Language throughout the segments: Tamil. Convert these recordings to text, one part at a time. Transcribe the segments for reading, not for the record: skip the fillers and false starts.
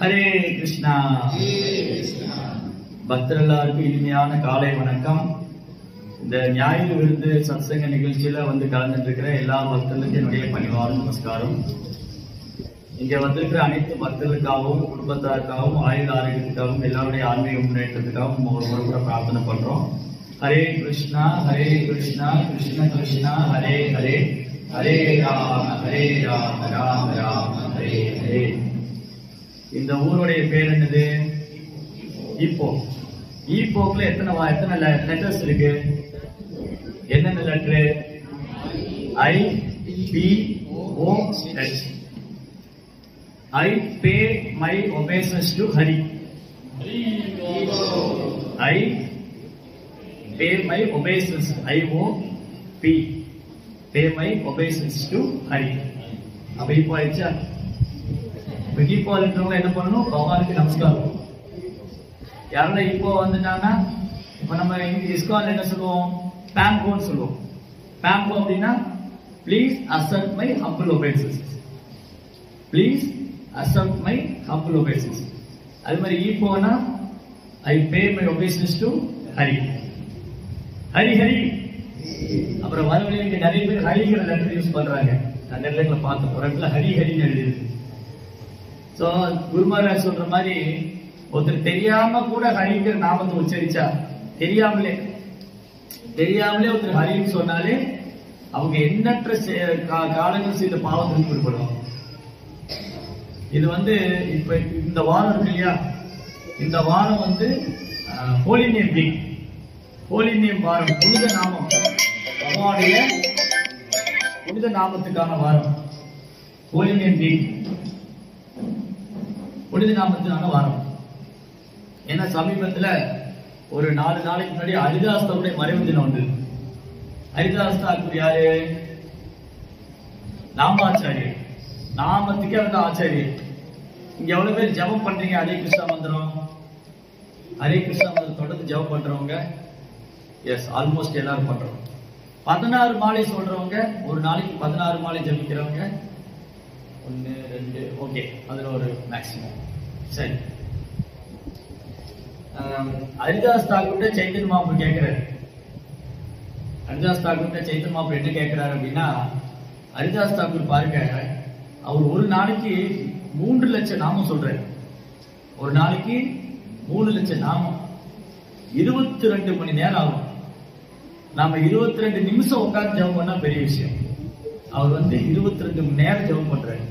ஹரே கிருஷ்ணா. பக்தர் எல்லாருக்கும் இனிமையான காலை வணக்கம். இந்த ஞாயிறு விருது சத்சங்க நிகழ்ச்சியில வந்து கலந்துட்டு இருக்கிற எல்லா பக்தர்களுக்கும் என்னுடைய பணிவான நமஸ்காரம். இங்க வந்திருக்கிற அனைத்து பக்தர்களுக்காகவும் குடும்பத்தாருக்காகவும் ஆயுள் ஆரோக்கியத்துக்காகவும் எல்லாருடைய ஆன்மீக முன்னேற்றத்துக்காகவும் ஒரு முறை கூட பிரார்த்தனை பண்றோம். ஹரே கிருஷ்ணா ஹரே கிருஷ்ணா கிருஷ்ண கிருஷ்ணா ஹரே ஹரே ஹரே ராம ராம ராம ஹரே ஹரே. இந்த ஊருடைய பேர் என்னது? ஈப்போ. ஈப்போக்குள்ள எத்தனை லெட்டர்ஸ் இருக்கு? என்னென்ன letter? IPOH. I pay my obeisance to Hari. I pay my obeisance. IOP. Pay my obeisance to Hari. அப்ப இப்போ ஆயிடுச்சா? இப்போ இருக்கிறவங்க என்ன பண்ணணும்? பகவானுக்கு நமஸ்காரம். யாரும் இப்போ வந்துட்டாங்கன்னா இப்ப நம்ம இஸ்கான் என்ன சொல்லுவோம்? பேங்கோன்னு சொல்லுவோம். பேங்கோ அப்படின்னா please accept my humble obeisances. Please accept my humble obeisances. அது மாதிரி ஈப்போனா I pay my obeisances to Hari. Hari Hari. அப்புறம் வரவழி இங்க நிறைய பேர் ஹரிங்கிற லெட்டர் யூஸ் பண்றாங்க. நான் நிறைய பார்த்தோம். ஒரு இடத்துல ஹரி ஹரின்னு எழுதிருக்கு. சோ குருமராஜ் சொல்ற மாதிரி ஒருத்தர் தெரியாம கூட ஹரிங்கிற நாமத்தை உச்சரிச்சா, தெரியாமலே ஒருத்தர் ஹரின்னு சொன்னாலே அவங்க எண்ணற்ற காலங்கள் செய்த பாவத்திற்கு குறிப்பிடுவாங்க. இது வந்து இப்ப இந்த வாரம் இருக்கு இல்லையா, இந்த வாரம் வந்து Holi name week, Holi name வாரம், புனித நாமம், பகவானுடைய புனித நாமத்துக்கான வாரம், ஹோலி நேம் வீக், புனித நாமத்துக்கான வாரம். ஏன்னா சமீபத்துல ஒரு 4 நாளைக்கு முன்னாடி ஹரிதாஸ்தாவுடைய மறைவு தினம் உண்டு. ஹரிதாஸ் தாக்கூர் யாரு? நாமாச்சாரியர். நாமத்துக்கே வந்து ஆச்சாரியர். இங்க எவ்வளவு பேர் ஜபம் பண்றீங்க? ஹரே கிருஷ்ணா மந்திரம், ஹரே கிருஷ்ணா மந்திரம் தொடர்ந்து ஜபம் பண்றவங்க? எஸ், ஆல்மோஸ்ட் எல்லாரும் பண்றோம். 16 மாலை சொல்றவங்க, ஒரு நாளைக்கு 16 மாலை ஜபிக்கிறவங்க 1 2, ஓகே, அதுல ஒரு மேக்சிமம். சரி, ஹரிதாஸ் தாக்கூர்ட்ட சைத்தன்ய மகாபிரபு கேட்கிறாரு. ஹரிதாஸ் தாக்கூர்ட்ட சைத்தன்ய மகாபிரபு என்ன கேட்கிறாரு அப்படின்னா, ஹரிதாஸ் தாக்கூர் பாருங்க, அவர் ஒரு நாளைக்கு 3 லட்சம் நாமம் சொல்றாரு. ஒரு நாளைக்கு 3 லட்சம் நாமம், 22 மணி நேரம் ஆகும். நாம 22 நிமிஷம் உட்கார்ந்து ஜெபம் பண்ணா பெரிய விஷயம். அவர் வந்து 22 மணி நேரம் ஜெபம் பண்றாரு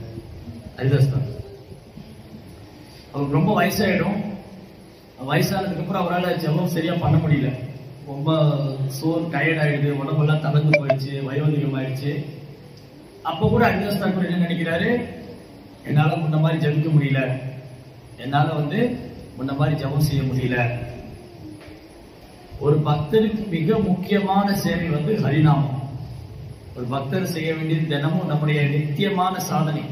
ஹரிதாஸ் தாக்கூர். அவருக்கு ரொம்ப வயசாயிடும். வயசானதுக்கு அப்புறம் அவரால் ஜெபம் சரியா பண்ண முடியல. ரொம்ப டயர்ட் ஆயிடுது, உடம்பெல்லாம் தளர்ந்து போயிடுச்சு, வயோதிகம் ஆயிடுச்சு. அப்ப கூட ஹரிதாஸ் தாக்கூர் என்ன நினைக்கிறாரு? என்னால முன்ன மாதிரி ஜெபிக்க முடியல, என்னால வந்து முன்ன மாதிரி ஜெபம் செய்ய முடியல. ஒரு பக்தருக்கு மிக முக்கியமான சேவை வந்து ஹரிநாமம். ஒரு பக்தர் செய்ய வேண்டியது தினமும் நம்முடைய நித்தியமான சாதனை.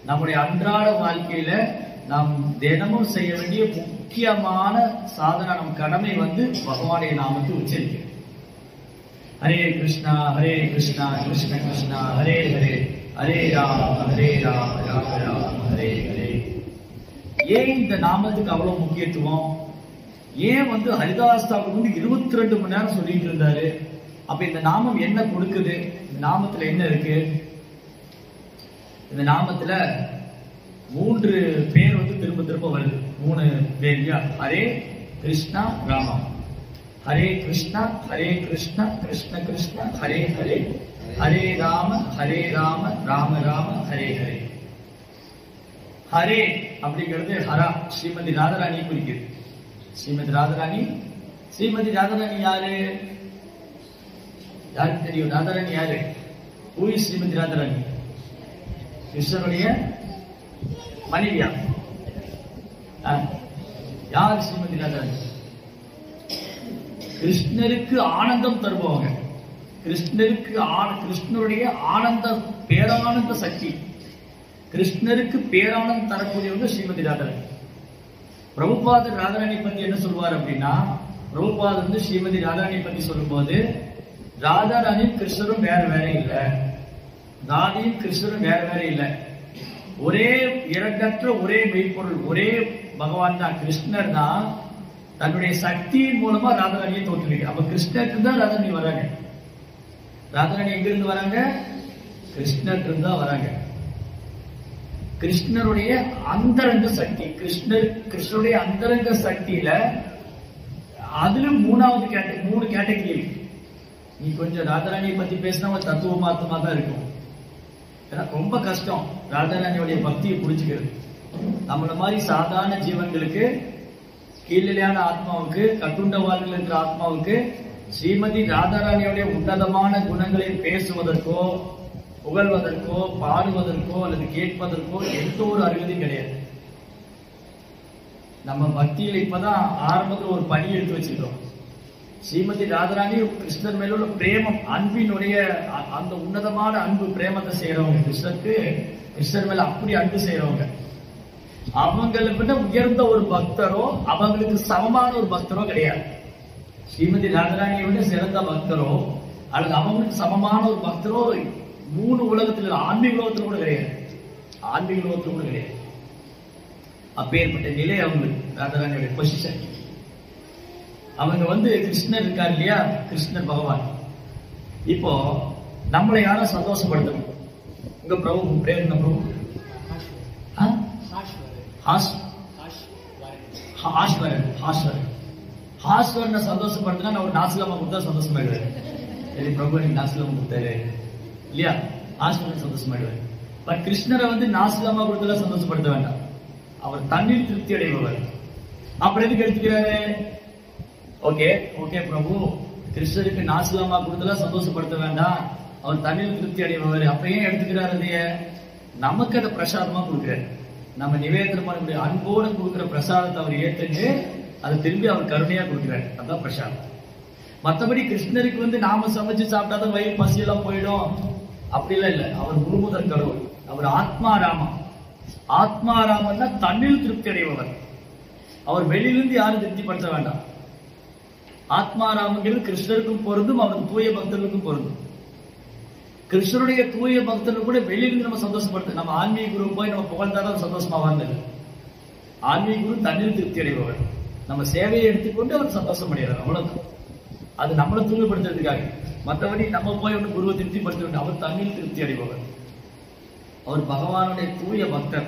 நம்முடைய அன்றாட வாழ்க்கையில நாம் தினமும் செய்ய வேண்டிய முக்கியமான சாதனை, நம் கடமை வந்து பகவானுடைய நாமத்தை உச்சரிக்க. ஹரே கிருஷ்ணா கிருஷ்ண கிருஷ்ணா ஹரே ஹரே ஹரே ராம ராம ராம ஹரே ஹரே. ஏன் இந்த நாமத்துக்கு அவ்வளவு முக்கியத்துவம்? ஏன் வந்து ஹரிதாஸ் தாக்கூர் வந்து 22 மணி நேரம் சொல்லிட்டு இருந்தாரு? அப்ப இந்த நாமம் என்ன கொடுக்குது? இந்த நாமத்துல என்ன இருக்கு? இந்த நாமத்துல 3 பேர் வந்து திரும்ப திரும்ப வருது. 3 பேர் இல்லையா? ஹரே கிருஷ்ணா ராமா, ஹரே கிருஷ்ணா கிருஷ்ண கிருஷ்ண ஹரே ஹரே ஹரே ராம ராம ராம ஹரே ஹரே. ஹரே அப்படிங்கிறது ஹரா, ஸ்ரீமதி ராதாராணி குறிக்கிறது. ஸ்ரீமதி ராதாராணி யாரு? யாருக்கு தெரியும் ராதாராணி யாரு? Who is Srimati Radharani? கிருஷ்ணனுடைய மனைவியா? யார் ஸ்ரீமதி ராதாராணி? கிருஷ்ணருக்கு ஆனந்தம் தருபவங்க. கிருஷ்ணருடைய ஆனந்த, பேரானந்த சக்தி. கிருஷ்ணருக்கு பேரானந்தம் தரக்கூடியவங்க ஸ்ரீமதி ராதாராணி. பிரபுபாதர் ராதாராணி பத்தி என்ன சொல்வார் அப்படின்னா, பிரபுபாதர் வந்து ஸ்ரீமதி ராதாராணி பத்தி சொல்லும் போது, ராதாராணி கிருஷ்ணரும் வேற இல்ல, ராதையும் கிருஷ்ணரும் வேற இல்ல. ஒரே இரண்டற்ற ஒரே மெய்ப்பொருள் ஒரே பகவான் தான், கிருஷ்ணர் தான் தன்னுடைய சக்தியின் மூலமா ராதாராணியை தோற்றுவிக்க. அப்ப கிருஷ்ணருக்கு தான் ராதாராணி வராங்க. ராதாராணி எங்க இருந்து வராங்க? கிருஷ்ணருக்கு தான் வராங்க. கிருஷ்ணருடைய அந்தரங்க சக்தி, கிருஷ்ணருடைய அந்தரங்க சக்தியில அதுல மூணாவது மூணு கேட்டகரி இருக்கு. நீ கொஞ்சம் ராதாராணியை பத்தி பேசினா தத்துவமாத்தமா தான் இருக்கும். ரொம்ப கஷ்டம் ராதாராணியோடைய பக்தியை புரிஞ்சுக்கிறது. நம்மள மாதிரி சாதாரண ஜீவன்களுக்கு, கீழ்நிலையான ஆத்மாவுக்கு, கட்டுண்ட வாழ்வில் இருக்கிற ஆத்மாவுக்கு ஸ்ரீமதி ராதாராணியோடைய உன்னதமான குணங்களை பேசுவதற்கோ புகழ்வதற்கோ பாடுவதற்கோ அல்லது கேட்பதற்கோ எந்த ஒரு அருகதையும் கிடையாது. நம்ம பக்தியில இப்பதான் ஆரம்பத்தில் ஒரு பணி எடுத்து வச்சிருக்கோம். ஸ்ரீமதி ராதாராணி கிருஷ்ணர் மேல உள்ள பிரேமம், அன்பினுடைய அந்த உன்னதமான அன்பு பிரேமத்தை செய்யறவங்க, கிருஷ்ணர் மேல அப்படி அன்பு செய்யறவங்க, அவங்களுக்கு உயர்ந்த ஒரு பக்தரோ அவங்களுக்கு சமமான ஒரு பக்தரோ கிடையாது. ஸ்ரீமதி ராதாராணியை விட சிறந்த பக்தரோ அல்லது அவங்களுக்கு சமமான ஒரு பக்தரோ மூணு உலகத்தில், ஆன்மீக உலகத்தில் கூட கிடையாது. ஆன்மீக உலகத்தில் கூட கிடையாது. அப்பேற்பட்ட நிலை அவங்களுக்கு ராதாராணியோட பொசிஷன். அவங்க கிருஷ்ணர் இருக்கார் இல்லையா, கிருஷ்ணர் பகவான். இப்போ நம்மளை யாரும் சந்தோஷப்படுத்தணும். உங்க பிரபு பேர் என்ன பிரபு? ஹாஸ்வரனை சந்தோஷப்படுத்தினா நான் ஒரு நாசிலாமா கொடுத்தா சந்தோஷமாயிடுவேன். சரி பிரபு நீங்க நாசிலாமா கொடுத்தாரு இல்லையா, ஹாஸ்வரன் சந்தோஷமாயிடுவார். பட் கிருஷ்ணரை நாசிலாமா கொடுத்தா சந்தோஷப்படுத்த வேண்டாம். அவர் தண்ணீர் திருப்தி அடைபவர். அப்புறம் எதுக்கு எடுத்துக்கிறாரு? ஓகே ஓகே பிரபு, கிருஷ்ணருக்கு நாசிலாமா கொடுத்தா சந்தோஷப்படுத்த வேண்டாம், அவர் தண்ணீர் திருப்தி அடைபவர். அப்ப ஏன் எடுத்துக்கிறாரு? அதைய நமக்கு அதை பிரசாதமா கொடுக்கிறார். நம்ம நிவேதனம் பண்ணக்கூடிய அன்போடு கொடுக்கிற பிரசாதத்தை அவர் ஏற்றுட்டு அதை திரும்பி அவர் கருணையா கொடுக்கிறார். அதான் பிரசாதம். மற்றபடி கிருஷ்ணருக்கு நாம சமைச்சு சாப்பிட்டாதான் வயிறு பசியெல்லாம் போயிடும் அப்படிலாம் இல்லை. அவர் முழுமுதற் கடவுள். அவர் ஆத்மாராமன். ஆத்மாராமன் தான் தண்ணீர் திருப்தி அடைபவர். அவர் வெளியிலிருந்து யாரும் திருப்திப்படுத்த வேண்டாம். ஆத்மாராமங்கிறது கிருஷ்ணருக்கும் பொருந்தும், அவருக்கு தூய பக்தர்களுக்கும் பொருந்தும். கிருஷ்ணருடைய தூய பக்தர்கள் கூட வெளியிலிருந்து நம்ம சந்தோஷப்படுத்த, நம்ம ஆன்மீக குரு போய் நம்ம புகழ்ந்தாதான் சந்தோஷமா வாழ்ந்தது. ஆன்மீக குரு தண்ணீர் திருப்தி அடைபவர். நம்ம சேவையை எடுத்துக்கொண்டு அவர் சந்தோஷம் அடைகிறார். அவ்வளவுதான். அது நம்மளை தூய்மைப்படுத்துறதுக்காக. மற்றபடி நம்ம போய் குருவை திருப்திப்படுத்த வேண்டும். அவர் தண்ணீர் திருப்தி அடைபவர். அவர் பகவானுடைய தூய பக்தர்.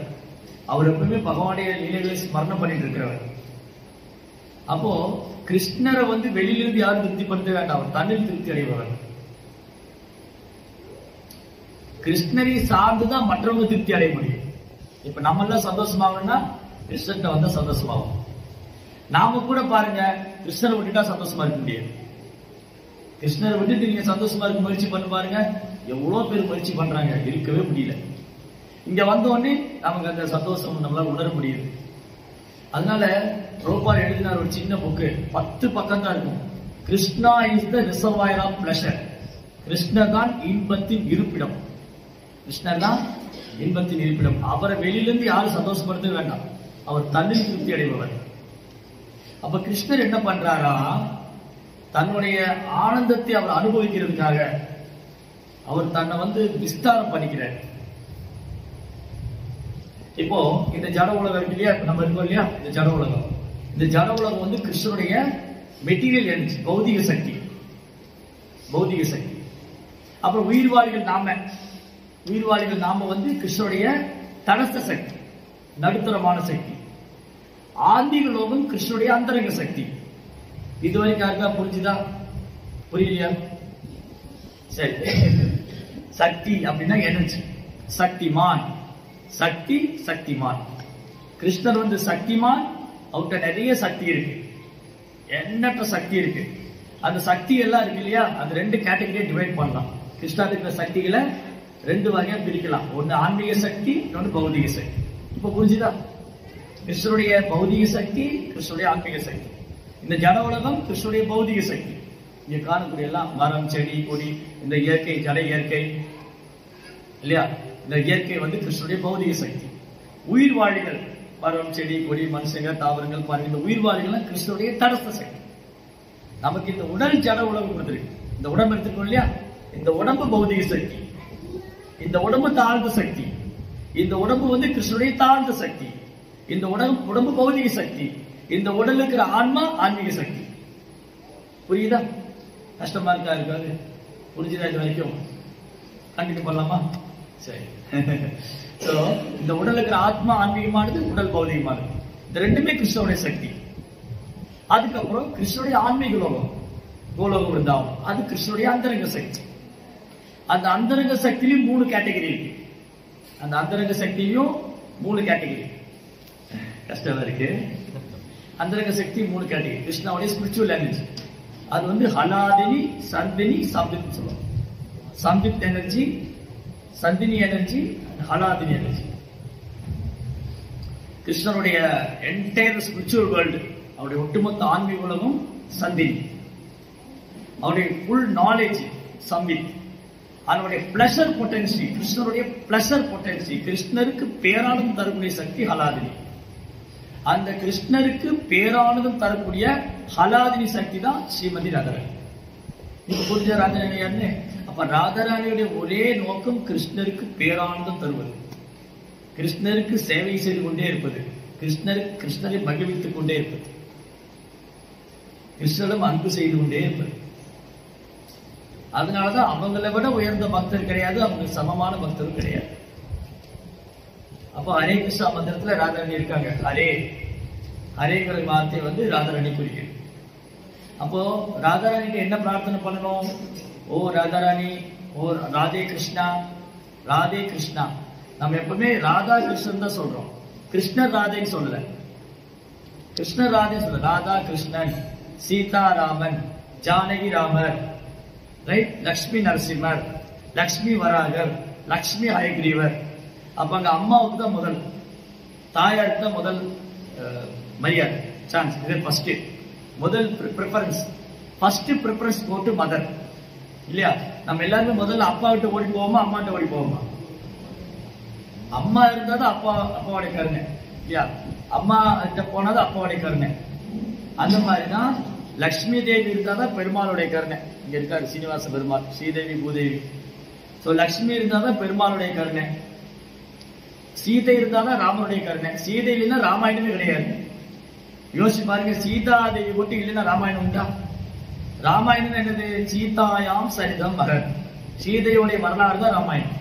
அவர் எப்பவுமே பகவானுடைய லீலைகளை ஸ்மரணம் பண்ணிட்டு இருக்கிறவர். அப்போ கிருஷ்ணரை வெளியிலிருந்து யாரும் திருப்திப்படுத்த வேண்டாம். அவர் தண்ணீர் திருப்தி அடைபவர். கிருஷ்ணரை சார்ந்துதான் மற்றவங்க திருப்தி அடைய முடியும். இப்ப நம்ம எல்லாம் சந்தோஷமாகணும்னா கிருஷ்ணன் வந்தா சந்தோஷமாகும். நாம கூட பாருங்க, கிருஷ்ணரை விட்டுட்டா சந்தோஷமா இருக்க முடியாது. கிருஷ்ணரை விட்டுட்டு நீங்க சந்தோஷமா இருக்க முயற்சி பண்ணி பாருங்க, எவ்வளவு பேர் முயற்சி பண்றாங்க, இருக்கவே முடியல. இங்க வந்த உடனே நமக்கு அந்த சந்தோஷம் நம்மளால உணர முடியுது. அதனால ரோபால் எழுதினார் ஒரு சின்ன புக்கு, 10 பக்கம் தான் இருக்கும். Krishna is the reservoir of pleasure. கிருஷ்ணர் தான் இன்பத்தின் இருப்பிடம். கிருஷ்ணர் தான் இன்பத்தின் இருப்பிடம். அவரை வெளியிலிருந்து யாரும் சந்தோஷப்படுத்த வேண்டாம். அவர் தண்ணீர் திருப்தி அடைபவர். அப்ப கிருஷ்ணர் என்ன பண்றாரா, தன்னுடைய ஆனந்தத்தை அவர் அனுபவிக்கிறதுக்காக அவர் தன்னை விஸ்தாரம் பண்ணிக்கிறார். இப்போ இந்த ஜட உலகம் இருக்கு இல்லையா, நம்ம இருக்கோம் இல்லையா, இந்த ஜட உலகம். இந்த ஜட உலகம் கிருஷ்ணருடைய மெட்டீரியல் எனர்ஜி, பௌதிக சக்தி. பௌதிக சக்தி. அப்புறம் உயிர்வாளிகள் நாம கிருஷ்ணருடைய தடஸ்த சக்தி, நடுத்தரமான சக்தி. ஆன்மீக லோகம் கிருஷ்ணருடைய அந்தரங்க சக்தி. இதுவரைக்கும் யாருக்கா புரிஞ்சுதா? புரியலையா? சரி. சக்தி அப்படின்னா எனர்ஜி. சக்திமான், சக்தி, சக்திமான். கிருஷ்ணர் சக்திமான். அவர்கிட்ட நிறைய சக்தி இருக்கு, எண்ணற்ற சக்தி இருக்கு. அந்த சக்தி எல்லாம் இருக்கு இல்லையா, அந்த 2 கேட்டகரியா டிவைட் பண்ணலாம். கிருஷ்ணர் இருக்கிற சக்திகளை 2 வகையா பிரிக்கலாம். ஒன்னு ஆன்மீக சக்தி, இன்னொன்னு பௌதிக சக்தி. இப்ப புரிஞ்சுதா? கிருஷ்ணருடைய பௌதிக சக்தி, கிருஷ்ணருடைய ஆன்மீக சக்தி. இந்த ஜட உலகம் கிருஷ்ணருடைய பௌதிக சக்தி. இங்க காணக்கூடிய எல்லாம் மரம், செடி, கொடி, இந்த இயற்கை, ஜட இயற்கை இல்லையா, இந்த இயற்கை கிருஷ்ணருடைய பௌதிக சக்தி. உயிர்வாழிகள், மரம், செடி, கொடி, மனுஷங்க, தாவரங்கள், பாருங்க, இந்த உயிர்வாழிகள் கிருஷ்ணருடைய தடஸ்த சக்தி. நமக்கு இந்த உடல் ஜட உலகம் கொடுத்துருக்கு. இந்த உடம்பு எடுத்துக்கணும் இல்லையா, இந்த உடம்பு பௌதிக சக்தி, இந்த உடம்பு தாழ்ந்த சக்தி. இந்த உடம்பு வந்து கிருஷ்ணனுடைய தாழ்ந்த சக்தி, இந்த உடம்பு பௌதிக சக்தி, இந்த உடல் இருக்கிற ஆன்மா ஆன்மீக சக்தி. புரியுதா? கஷ்டமா இருக்காது? புரிஞ்சுதா? இது வரைக்கும் கண்டினியூ பண்ணலாமா? சரி. சோ இந்த உடல் இருக்கிற ஆத்மா ஆன்மீகமானது, உடல் பௌதிகமானது. இந்த ரெண்டுமே கிருஷ்ணனுடைய சக்தி. அதுக்கப்புறம் கிருஷ்ணனுடைய ஆன்மீக லோகம், கோலோக விருந்தாவனம், அது கிருஷ்ணனுடைய அந்தரங்க சக்தி. அந்த அந்தரங்க சக்தியிலும் 3 கேட்டகரி இருக்கு. அந்த அந்தரங்க சக்தியிலும் 3 கேட்டகரி. கஷ்டம் இருக்கு. அந்தரங்க சக்தி 3 கேட்டகரி. கிருஷ்ணாவுடைய ஸ்பிரிச்சுவல் எனர்ஜி அது வந்து ஹலாதினி, சந்தினி, சம்பித் சொல்லுவோம். சம்பித் எனர்ஜி, சந்தினி எனர்ஜி, ஹலாதினி எனர்ஜி. கிருஷ்ணனுடைய என்டையர் ஸ்பிரிச்சுவல் வேர்ல்டு, அவருடைய ஒட்டுமொத்த ஆன்மீக உலகம் சந்தினி. அவருடைய ஃபுல் நாலேஜ் சம்பித். அவருடைய பிளஷர் பொட்டன்சி, கிருஷ்ணருடைய பிளஷர் பொட்டன்சி, கிருஷ்ணருக்கு பேரானந்தம் தரக்கூடிய சக்தி ஹலாதினி. அந்த கிருஷ்ணருக்கு பேரானந்தம் தரக்கூடிய ஹலாதினி சக்தி தான் ஸ்ரீமதி ராதாராணி. நீங்க புரிஞ்ச ராதாராணி யாருன்னு? அப்ப ராதாராணியுடைய ஒரே நோக்கம் கிருஷ்ணருக்கு பேரானந்தம் தருவது, கிருஷ்ணருக்கு சேவை செய்து கொண்டே இருப்பது, கிருஷ்ணரை மகிழ்வித்துக் கொண்டே இருப்பது, கிருஷ்ணரிடம் அன்பு செய்து கொண்டே இருப்பது. அதனாலதான் அவங்களை விட உயர்ந்த பக்தர் கிடையாது, அவங்க சமமான பக்தரும் கிடையாது. அப்ப ஹரே கிருஷ்ணா மந்திரத்துல ராதாராணி இருக்காங்க. ஹரேங்கிற வார்த்தை வந்து ராதாராணி குறிக்கிறது. அப்போ ராதாராணிக்கு என்ன பிரார்த்தனை பண்ணணும்? ஓ ராதாராணி, ஓ ராதே கிருஷ்ணா, ராதே கிருஷ்ணா. நம்ம எப்பவுமே ராதா கிருஷ்ணன் தான் சொல்றோம், கிருஷ்ணர் ராதைன்னு சொல்லல. கிருஷ்ணர் ராதே சொல்ல, ராதா கிருஷ்ணன், சீதா ராமன், ஜானகி ராமர், ரைட், லக்ஷ்மி நரசிம்மர், லக்ஷ்மி வராகர், லக்ஷ்மி ஹயக்ரீவர். அப்ப அங்க அம்மாவுக்கு தான் முதல், தாயாருக்கு தான் முதல் மரியாதை, சான்ஸ். இது ஃபர்ஸ்ட், முதல் ப்ரிஃபரன்ஸ். ஃபர்ஸ்ட் ப்ரிஃபரன்ஸ் போட்டு மதர் இல்லையா? நம்ம எல்லாருமே முதல்ல அப்பா கிட்ட ஓடி போவோமா, அம்மா கிட்ட ஓடி போவோமா? அம்மா இருந்தாதான் அப்பாவுடைய கருணை இல்லையா? அம்மா கிட்ட போனாதான் அப்பாவுடைய கருணை. அந்த மாதிரிதான் லக்ஷ்மி தேவி இருந்தாதான் பெருமாளுடைய கருணை. இங்க இருக்காரு சீனிவாச பெருமாள், ஸ்ரீதேவி பூதேவி. சோ லக்ஷ்மி இருந்தாதான் பெருமாளுடைய கருணை. சீதை இருந்தாதான் ராமனுடைய கருணை. சீதை இல்லைன்னா ராமாயணமே கிடையாது. யோசிச்சு பாருங்க, சீதா தேவி போட்டு இல்லைன்னா ராமாயணம் உண்டா? ராமாயணம் என்னது? சீதாயாம் சரிதம் மகன், சீதையுடைய வரலாறு தான் ராமாயணம்.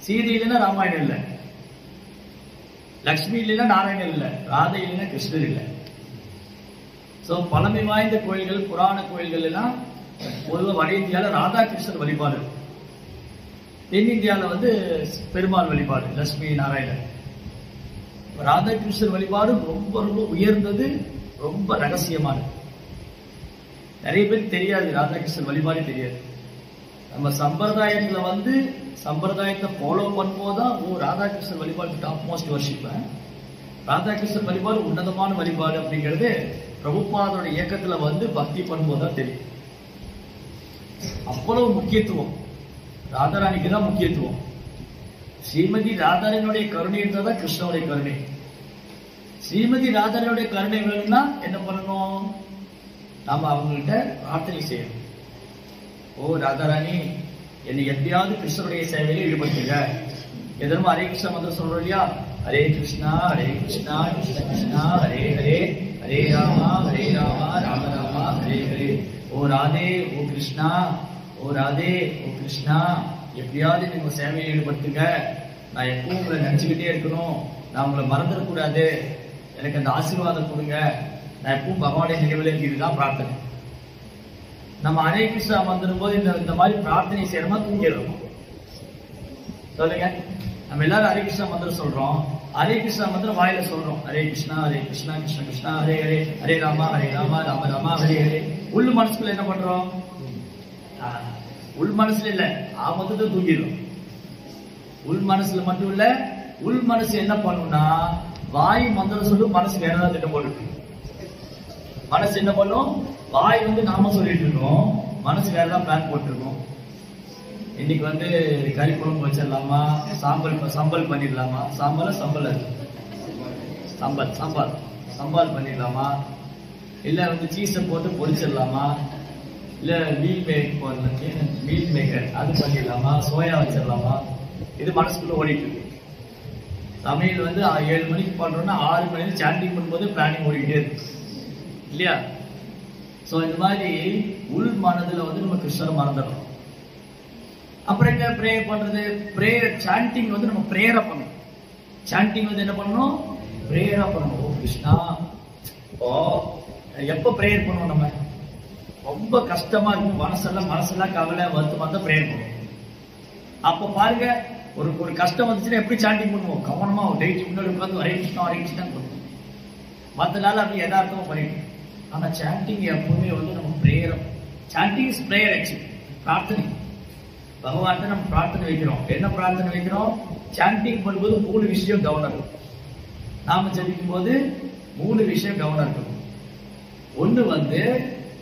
சீதை இல்லைன்னா ராமாயணம் இல்லை, லக்ஷ்மி இல்லைன்னா நாராயணன் இல்லை, ராதை இல்லைன்னா கிருஷ்ணர் இல்லை. சோ பழமை வாய்ந்த கோயில்கள், புராண கோயில்கள் எல்லாம் பொதுவாக வட இந்தியாவில் ராதா கிருஷ்ணர் வழிபாடு, தென்னிந்தியாவில் வந்து பெருமாள் வழிபாடு, லட்சுமி நாராயணன். ராதாகிருஷ்ணர் வழிபாடு ரொம்ப ரொம்ப உயர்ந்தது, ரொம்ப ரகசியமானது. நிறைய பேருக்கு தெரியாது, ராதாகிருஷ்ணர் வழிபாடு தெரியாது. நம்ம சம்பிரதாயத்துல வந்து சம்பிரதாயத்தை ஃபாலோ பண்ணும்போதுதான் ராதாகிருஷ்ணர் வழிபாடு டாப் மோஸ்ட் வர்ஷிப், ராதாகிருஷ்ணர் வழிபாடு உன்னதமான வழிபாடு அப்படிங்கிறது பிரபுபாதோட இயக்கத்துல வந்து பக்தி பண்ணும்போதுதான் தெரியும். அவ்வளவு முக்கியத்துவம் ராதாராணிக்கு தான் முக்கியத்துவம். ஸ்ரீமதி ராதாராணியுடைய கருணை இருந்தாதான் கிருஷ்ணனுடைய கருணை. ஸ்ரீமதி ராதாராணியுடைய கருணை வேணும்னா என்ன பண்ணணும்? நாம அவங்கள்ட்ட பிரார்த்தனை செய்யணும். ஓ ராதாராணி, என்னை எப்படியாவது கிருஷ்ணனுடைய சேவையில ஈடுபடுத்துங்க. எதற்கு ஹரே கிருஷ்ணா மந்திரம் சொல்றோம் இல்லையா? ஹரே கிருஷ்ணா கிருஷ்ண கிருஷ்ணா ஹரே ஹரே, ஹரே ராமா ராம ராமா ஹரே ஹரே. ஓ ராதே, ஓ கிருஷ்ணா, ஓ ராதே, ஓ கிருஷ்ணா, எப்படியாவது நீங்க சேவையை ஈடுபடுத்துங்க. நான் எப்பவும் உங்களை நினைச்சுக்கிட்டே இருக்கணும், நான் உங்களை மறந்துடக்கூடாது, எனக்கு அந்த ஆசீர்வாதம் கொடுங்க, நான் எப்பவும் பகவானுடைய நினைவில் இருக்குதான் பிரார்த்தனை. நம்ம ஹரே கிருஷ்ணா மந்திரம் போது இந்த மாதிரி பிரார்த்தனை செய்யறோமா தூங்கிடுறோம்? சொல்லுங்க. நம்ம எல்லாரும் ஹரே கிருஷ்ணா மந்திரம் சொல்றோம், ஹரே கிருஷ்ணா மந்திரம் வாயில சொல்றோம், ஹரே கிருஷ்ணா கிருஷ்ண கிருஷ்ணா ஹரே ஹரே, ஹரே ராமா ராம ராம ஹரே ஹரே. உள் மனசுக்குள்ள என்ன பண்றோம்? உள் மனசுல இல்ல, மொத்தத்தை தூங்கிடும். உள் மனசுல மட்டும் இல்ல, உள் மனசு என்ன பண்ணும்னா வாய் மந்திரம் சொல்லும், மனசு வேற ஏதாவது திட்டம் போட்டு. மனசு என்ன பண்ணும்? வாய் வந்து நாம சொல்லிட்டு இருக்கோம், மனசு வேற ஏதாவது பிளான் போட்டுருக்கோம். இன்னைக்கு வந்து கறி குழம்பு வச்சிடலாமா, சம்பல் பண்ணிடலாமா, சம்பால் பண்ணிடலாமா, இல்ல வந்து சீஸை போட்டு பொரிச்சிடலாமா, இல்ல மீல் மேக்கர் அது பண்ணிடலாமா, சோயா வச்சிடலாமா. இது மனசுக்குள்ள ஓடிட்டு இருக்கு. சமையல் வந்து 7 மணிக்கு பண்றோம்னா 6 மணிக்கு சாண்டிங் பண்ணும்போது பிளானிங் ஓடிக்கிட்டே இருக்கு இல்லையா? சோ இந்த மாதிரி உள் மனதுல வந்து நம்ம கிருஷ்ணரை மறந்துடணும். அப்புறம் என்ன ப்ரேயர் பண்றது? ப்ரேயர் சாண்டிங் வந்து நம்ம ப்ரேயரா பண்ணணும். சாண்டிங் வந்து என்ன பண்ணணும்? ப்ரேயரா பண்ணணும். ஓ கிருஷ்ணா. ஓ எப்ப ப்ரேயர் பண்ணுவோம்? நம்ம ரொம்ப கஷ்டமா இருக்கும், மனசெல்லாம் கவலை வருத்தமா தான் ப்ரேயர் பண்ணுவோம். அப்ப பாருங்க, ஒரு கஷ்டம் வந்துச்சுன்னா எப்படி சாண்டிங் பண்ணுவோம்? கவனமா டெய்லி முன்னாடி உட்காந்து ஹரே கிருஷ்ணா பண்ணுவோம். மற்ற நாள் அப்படி யதார்த்தமா பண்ணிட்டு. ஆனா சாண்டிங் எப்பவுமே வந்து நம்ம prayer. Sanding is prayer actually, பிரார்த்தனை. பகவான் நம்ம பிரார்த்தனை வைக்கிறோம். என்ன பிரார்த்தனை வைக்கிறோம்? சாண்டிங் பண்ணும்போது 3 விஷயம் கவனம் இருக்கும். நாம ஜபிக்கும் போது 3 விஷயம் கவனம் இருக்கும். ஒண்ணு வந்து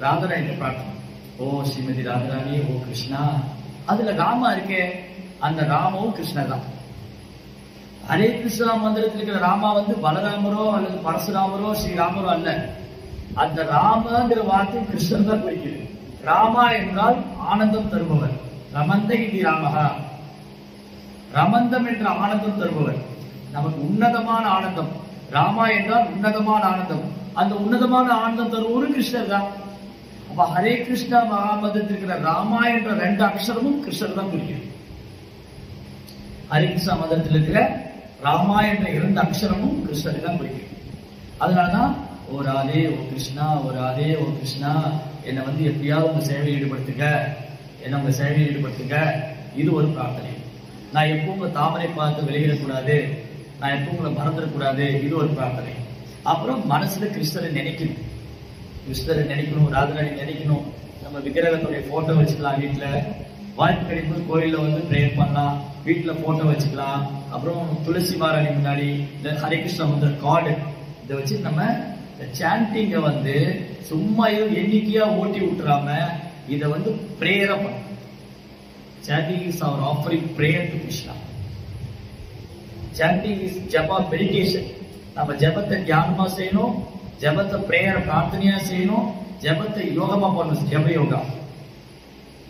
ராதாராணி பிரார்த்தனை. ஓ ஸ்ரீமதி ராதாராணி, ஓ கிருஷ்ணா. அதுல ராமா இருக்கே, அந்த ராமவும் கிருஷ்ணர் தான். ஹரே கிருஷ்ணா மந்திரத்தில் இருக்கிற ராமா வந்து பலராமரோ அல்லது பரசுராமரோ ஸ்ரீராமரோ அல்ல. அந்த ராமங்கிற வார்த்தை கிருஷ்ணர் தான் குறிக்கிறது. ராமா என்றால் ஆனந்தம் தருபவர். ரமந்த இது ராமகா. ரமந்தம் என்ற ஆனந்தம் தருபவர், நமக்கு உன்னதமான ஆனந்தம். ராமா என்றால் உன்னதமான ஆனந்தம். அந்த உன்னதமான ஆனந்தம் தருபவரும் கிருஷ்ணர் தான். அப்ப ஹரே கிருஷ்ணா மகாமந்திரத்தில் இருக்கிற ராமா என்ற 2 அக்ஷரமும் கிருஷ்ணர் தான் குறிக்கிறது. ஹரே கிருஷ்ணா மந்திரத்தில் இருக்கிற ராமா என்ற 2 அக்ஷரமும் கிருஷ்ணரை தான் குறிக்கிறது. அதனாலதான் ஓ ராதே ஓ கிருஷ்ணா, ஓ ராதே ஓ கிருஷ்ணா, என்னை வந்து எப்படியாவது உங்க சேவையில் ஈடுபடுத்துங்க, என்ன உங்க சேவையில் ஈடுபடுத்துங்க. இது ஒரு பிரார்த்தனை. நான் எப்பவும் உங்க தாமரை பார்த்து விலகிடக்கூடாது, நான் எப்பவும் உங்களை மறந்துடக்கூடாது. இது ஒரு பிரார்த்தனை. அப்புறம் மனசுல கிருஷ்ணரை நினைக்கணும். கிருஷ்ணரை நினைக்கணும், ராதாராணி நினைக்கணும். நம்ம விக்கிரகத்துடைய போட்டோ வச்சுக்கலாம். வீட்டுல வாய்ப்பு கிடைக்கும் கோயில்ல வந்து ப்ரேயர் பண்ணலாம், வீட்டுல போட்டோ வச்சுக்கலாம். அப்புறம் துளசி மாராணி முன்னாடி இந்த ஹரே கிருஷ்ணா மந்திர கார்டு இதை வச்சு நம்ம சாண்டிங்க வந்து சும்மா எண்ணிக்கையா ஓட்டி விட்டுறாம இதை வந்து பிரேயரா பண்ணணும். Chanting is our offering prayer to Krishna. Chanting is japa meditation. நம்ம ஜபத்தை தியானமா செய்யணும், ஜபத்தை பிரேயர் பிரார்த்தனையா செய்யணும், ஜபத்தை யோகமா பண்ணணும். ஜப யோகா.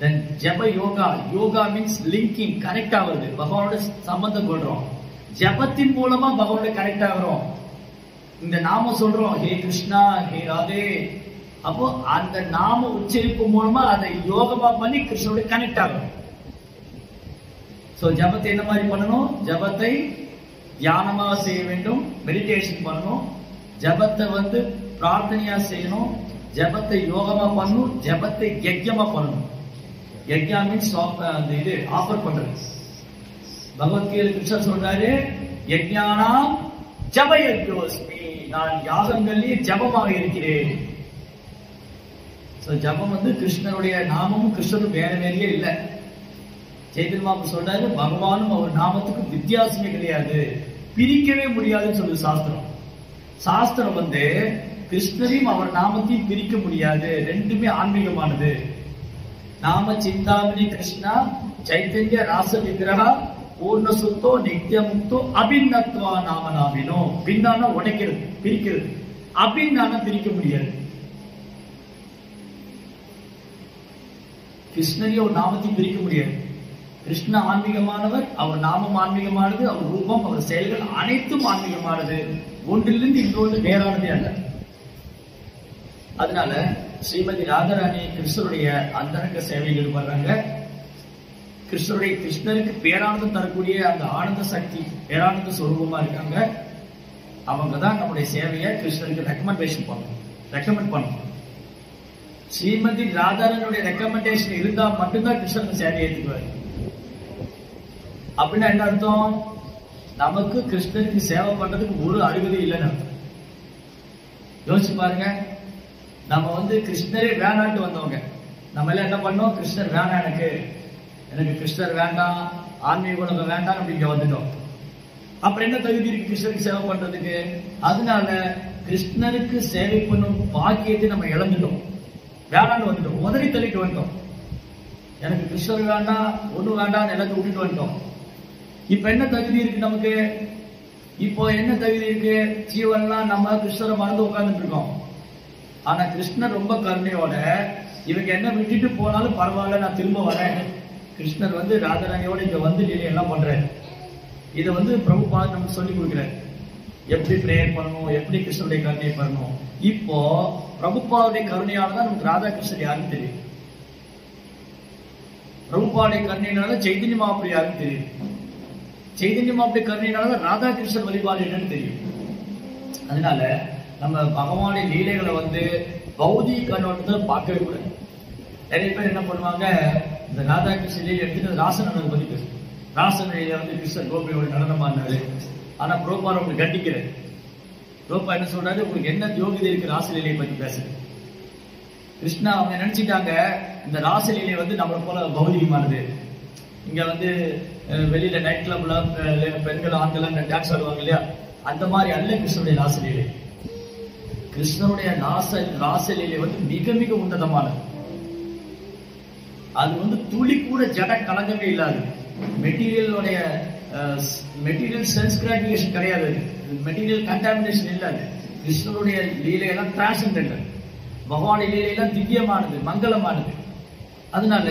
Then ஜப yoga, yoga means linking, connect ஆகுறது, பகவானோட சம்பந்தம் கொள்றோம். ஜபத்தின் மூலமா பகவானோட கனெக்ட் ஆகிறோம். இந்த நாம சொல்றோம் ஹே கிருஷ்ணா, ஹே ராதே. அப்போ அந்த நாம உச்சரிப்பு மூலமா அதை யோகமா பண்ணி கிருஷ்ணனோட கனெக்ட் ஆகும். சோ ஜபத்தை என்ன மாதிரி பண்ணணும்? ஜபத்தை தியானமா செய்ய வேண்டும், மெடிடேஷன் பண்ணணும். ஜபத்தை வந்து பிரார்த்தனையா செய்யணும், ஜபத்தை யோகமா பண்ணணும், ஜபத்தை யஜ்யமா பண்ணணும். யஜ்யா மீன்ஸ் அந்த இது ஆஃபர் பண்றது. பகவத்கீதை கிருஷ்ணர் சொல்றாரு, யஜ்ஞானாம் ஜபயஜ்யோஸ்மி, நான் யாகங்களிலே ஜபமாக இருக்கிறேன். ஜபம் வந்து கிருஷ்ணனுடைய நாமமும் கிருஷ்ணனும் வேற வேறையே இல்லை. சைதன்ய மகாபிரபு சொல்றாரு, பகவானும் அவர் நாமத்துக்கு வித்தியாசமே கிடையாது, பிரிக்கவே முடியாதுன்னு சொல்லுது சாஸ்திரம். சாஸ்திரம் வந்து கிருஷ்ணரையும் அவர் நாமத்தையும் பிரிக்க முடியாது, ரெண்டுமே ஆன்மீகமானது. நாம சிந்தாமணி கிருஷ்ணா சைத்தன்ய ராச விக்கிரகா பூர்ண சுத்தோ நித்திய முக்தோ அபிநத்வா நாம நாமினோ. பின்னான உடைக்கிறது, பிரிக்கிறது. அபின்னான பிரிக்க முடியாது. கிருஷ்ணரையும் ஒரு நாமத்தையும் பிரிக்க முடியாது. கிருஷ்ண ஆன்மீகமானவர், அவர் நாமம் ஆன்மீகமானது, அவர் ரூபம், அவர் செயல்கள் அனைத்தும் ஆன்மீகமானது. ஒன்றிலிருந்து இன்னொன்று வேறானதே அல்ல. அதனால ஸ்ரீமதி ராதாராணி கிருஷ்ணருடைய அந்தரங்க சேவையில் ஈடுபடுறாங்க. கிருஷ்ணருக்கு பேரானந்தம் தரக்கூடிய அந்த ஆனந்த சக்தி, பேரானந்த சொரூபமா இருக்காங்க. அவங்க தான் நம்முடைய சேவையை கிருஷ்ணருக்கு ரெக்கமெண்ட் பண்ணணும். ஸ்ரீமதி ராதாராணியுடைய ரெக்கமெண்டேஷன் இருந்தா மட்டும்தான் கிருஷ்ணன் சேவையை ஏற்றுக்குவாரு. அப்படின்னா என்ன அர்த்தம்? நமக்கு கிருஷ்ணருக்கு சேவை பண்றதுக்கு ஒரு அருகதை இல்லைன்னு அர்த்தம். யோசிச்சு பாருங்க, நம்ம வந்து கிருஷ்ணரே வேணான்ட்டு வந்தவங்க. நம்ம எல்லாம் என்ன பண்ணோம்? கிருஷ்ணர் வேணாம், எனக்கு கிருஷ்ணர் வேண்டாம், ஆன்மீக உலகம் வேண்டாம், நம்ம இங்க வந்துட்டோம். அப்புறம் என்ன தகுதி இருக்கு கிருஷ்ணருக்கு சேவை பண்றதுக்கு? அதனால கிருஷ்ணருக்கு சேவை பண்ணும் பாக்கியத்தை நம்ம இழந்துட்டோம், வேணான்னு வந்துட்டோம், உதறி தள்ளிட்டு வந்துட்டோம். எனக்கு கிருஷ்ணர் வேண்டாம், ஒண்ணு வேண்டாம், எல்லாத்தையும் விட்டுட்டு வந்துட்டோம். இப்ப என்ன தகுதி இருக்கு நமக்கு? இப்போ என்ன தகுதி இருக்கு? ஜீவன்லாம் நம்ம கிருஷ்ணரை மறந்து உட்கார்ந்துட்டு இருக்கோம். ஆனா கிருஷ்ணர் ரொம்ப கருணையோட, இவங்க என்ன விட்டுட்டு போனாலும் பரவாயில்ல, நான் திரும்ப வரேன். கிருஷ்ணர் வந்து ராதாராணியோட இங்க வந்து நீங்க எல்லாம் பண்றேன். இதை வந்து பிரபுபாத் நமக்கு சொல்லி கொடுக்குறாரு, எப்படி பிரேயர் பண்ணணும், எப்படி கிருஷ்ணனுடைய கருணையை பண்ணணும். இப்போ பிரபுபாவுடைய கருணையால தான் நமக்கு ராதாகிருஷ்ணர் யாருன்னு தெரியும். பிரபுபாவுடைய கருணையினால சைதன்ய மகாபிரபு யாருன்னு தெரியும். சைதன்ய மகாபிரபுடைய கருணையினால ராதாகிருஷ்ணர் வழிபாடு என்னன்னு தெரியும். அதனால நம்ம பகவானுடைய லீலைகளை வந்து பௌதிக கண்ணோட்டத்துல பார்க்கவே கூடாது. நிறைய பேர் என்ன பண்ணுவாங்க, இந்த ராதாகிருஷ்ண லீலை எடுத்துட்டு ராசநடனம் பத்தி பேசுவாங்க. ராசன் லீலையில வந்து கிருஷ்ணர் கோபியோட நடனமானாரு. ஆனா புரோபார் உங்களுக்கு கண்டிக்கிறாரு. புரோபா என்ன சொல்றாரு, உங்களுக்கு என்ன யோகிதை இருக்கு ராசலீலையை பத்தி பேசுறது. கிருஷ்ணா அவங்க நினைச்சிட்டாங்க இந்த ராசலீலை வந்து நம்மளை போல பௌதிகமானது. இங்க வந்து வெளியில நைட் கிளப்ல பெண்கள் ஆண்கள் டான்ஸ் ஆடுவாங்க இல்லையா, அந்த மாதிரி அல்ல கிருஷ்ணனுடைய ராசலீலை. கிருஷ்ணனுடைய ராசலீலை வந்து மிக மிக உன்னதமானது. அது வந்து துளி கூட ஜட கலங்கவே இல்லாது. மெட்டீரியல் சென்ஸ் கிராட்டிஃபிகேஷன் கிடையாது, மெட்டீரியல் கண்டாமினேஷன் இல்லாது. கிருஷ்ணனுடைய லீலையெல்லாம் டிரான்செண்டன்டல், பகவானுடைய லீலையெல்லாம் திவ்யமானது, மங்களமானது. அதனால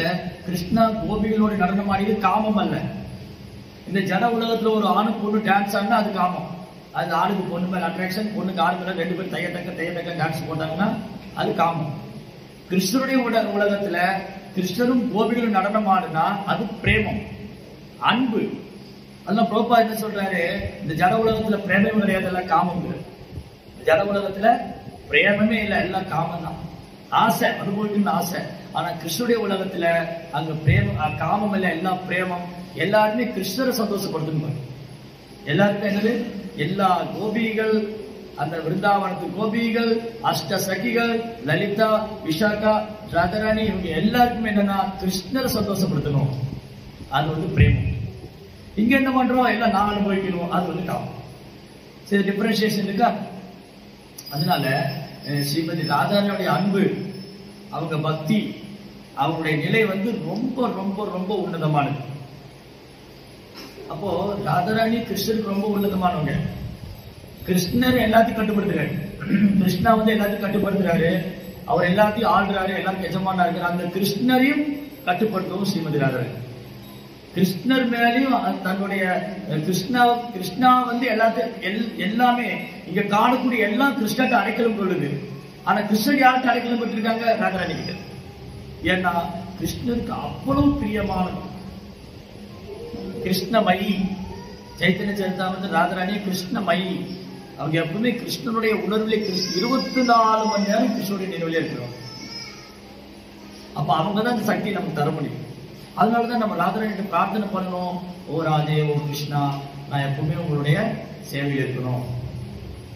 கிருஷ்ணா கோபிகளோட நடனம் ஆடியது காமம் அல்ல. இந்த ஜட உலகத்துல ஒரு ஆணு பொண்ணு டான்ஸ் ஆடினா அது காமம். அது ஆணுக்கு பொண்ணு மேல அட்ராக்ஷன், பொண்ணுக்கு ஆணு மேல ரெண்டு பேரும் தையத்தக்க டான்ஸ் போட்டாங்கன்னா அது காமம். கிருஷ்ணனுடைய உலகத்துல கிருஷ்ணரும் கோபிகளும் நடனம் ஆடுனா அது பிரேமம், அன்பு. அதெல்லாம் பிரபா என்ன சொல்றாரு, இந்த ஜட உலகத்துல பிரேமம் கிடையாது, எல்லாம் காமம். ஜட உலகத்துல பிரேமமே இல்லை, எல்லாம் காமம் தான். ஆசை, அனுபவிக்கணும்னு ஆசை. ஆனா கிருஷ்ணனுடைய உலகத்துல அங்க பிரேமம் காமம் இல்ல, எல்லாம் பிரேமம். எல்லாருமே கிருஷ்ணரை சந்தோஷப்படுத்தணும். எல்லாருக்கும் என்னது, எல்லா கோபிகள், அந்த விருந்தாவனத்து கோபிகள், அஷ்ட சகிகள், லலிதா, விஷாகா, ராதாராணி, இவங்க எல்லாருக்குமே என்னன்னா கிருஷ்ணரை சந்தோஷப்படுத்தணும். அது வந்து பிரேமம். இங்க என்ன பண்றோம், எல்லாம் நான் அனுபவிக்கணும், அது வந்து காமம். சரி, டிஃபரன்சியேஷன் இருக்கா? அதனால ஸ்ரீமதி ராதாராணியோட அன்பு, அவங்க பக்தி, அவங்களுடைய நிலை வந்து ரொம்ப ரொம்ப ரொம்ப உன்னதமானது. அப்போ ராதாராணி கிருஷ்ணருக்கு ரொம்ப உன்னதமானவங்க. கிருஷ்ணர் எல்லாத்தையும் கட்டுப்படுத்துறாரு. கிருஷ்ணா வந்து எல்லாத்தையும் கட்டுப்படுத்துறாரு, அவர் எல்லாத்தையும் ஆள்றாரு, எல்லாருக்கும் எஜமானா இருக்கிறார். அந்த கிருஷ்ணரையும் கட்டுப்படுத்தவும் ஸ்ரீமதி ராதாராணி. கிருஷ்ணர் மேலையும் தன்னுடைய கிருஷ்ணா வந்து எல்லாமே இங்க காணக்கூடிய எல்லாம் கிருஷ்ணத்தை அடைக்கலம் கொள்ளுது. ஆனா கிருஷ்ணர் யாருக்கு அடைக்கலம் பெற்றிருக்காங்க, ராதாராணி கிட்ட. ஏன்னா கிருஷ்ணருக்கு அவ்வளவு பிரியமானது. கிருஷ்ணமயி, சைத்தன்ய சரிதாமிரத ராதாராணி கிருஷ்ணமயி. அவங்க எப்பவுமே கிருஷ்ணனுடைய உணர்வுல 24 மணி நேரம் கிருஷ்ணனுடைய நினைவுல இருக்கிறோம். அப்ப அவங்கதான் அந்த சக்தியை நமக்கு தர முடியும். அதனாலதான் நம்ம ராதாராணி பிரார்த்தனை பண்ணணும், ஓ ராதே, ஓ கிருஷ்ணா, நான் எப்பவுமே உங்களுடைய சேவையில் இருக்கணும்,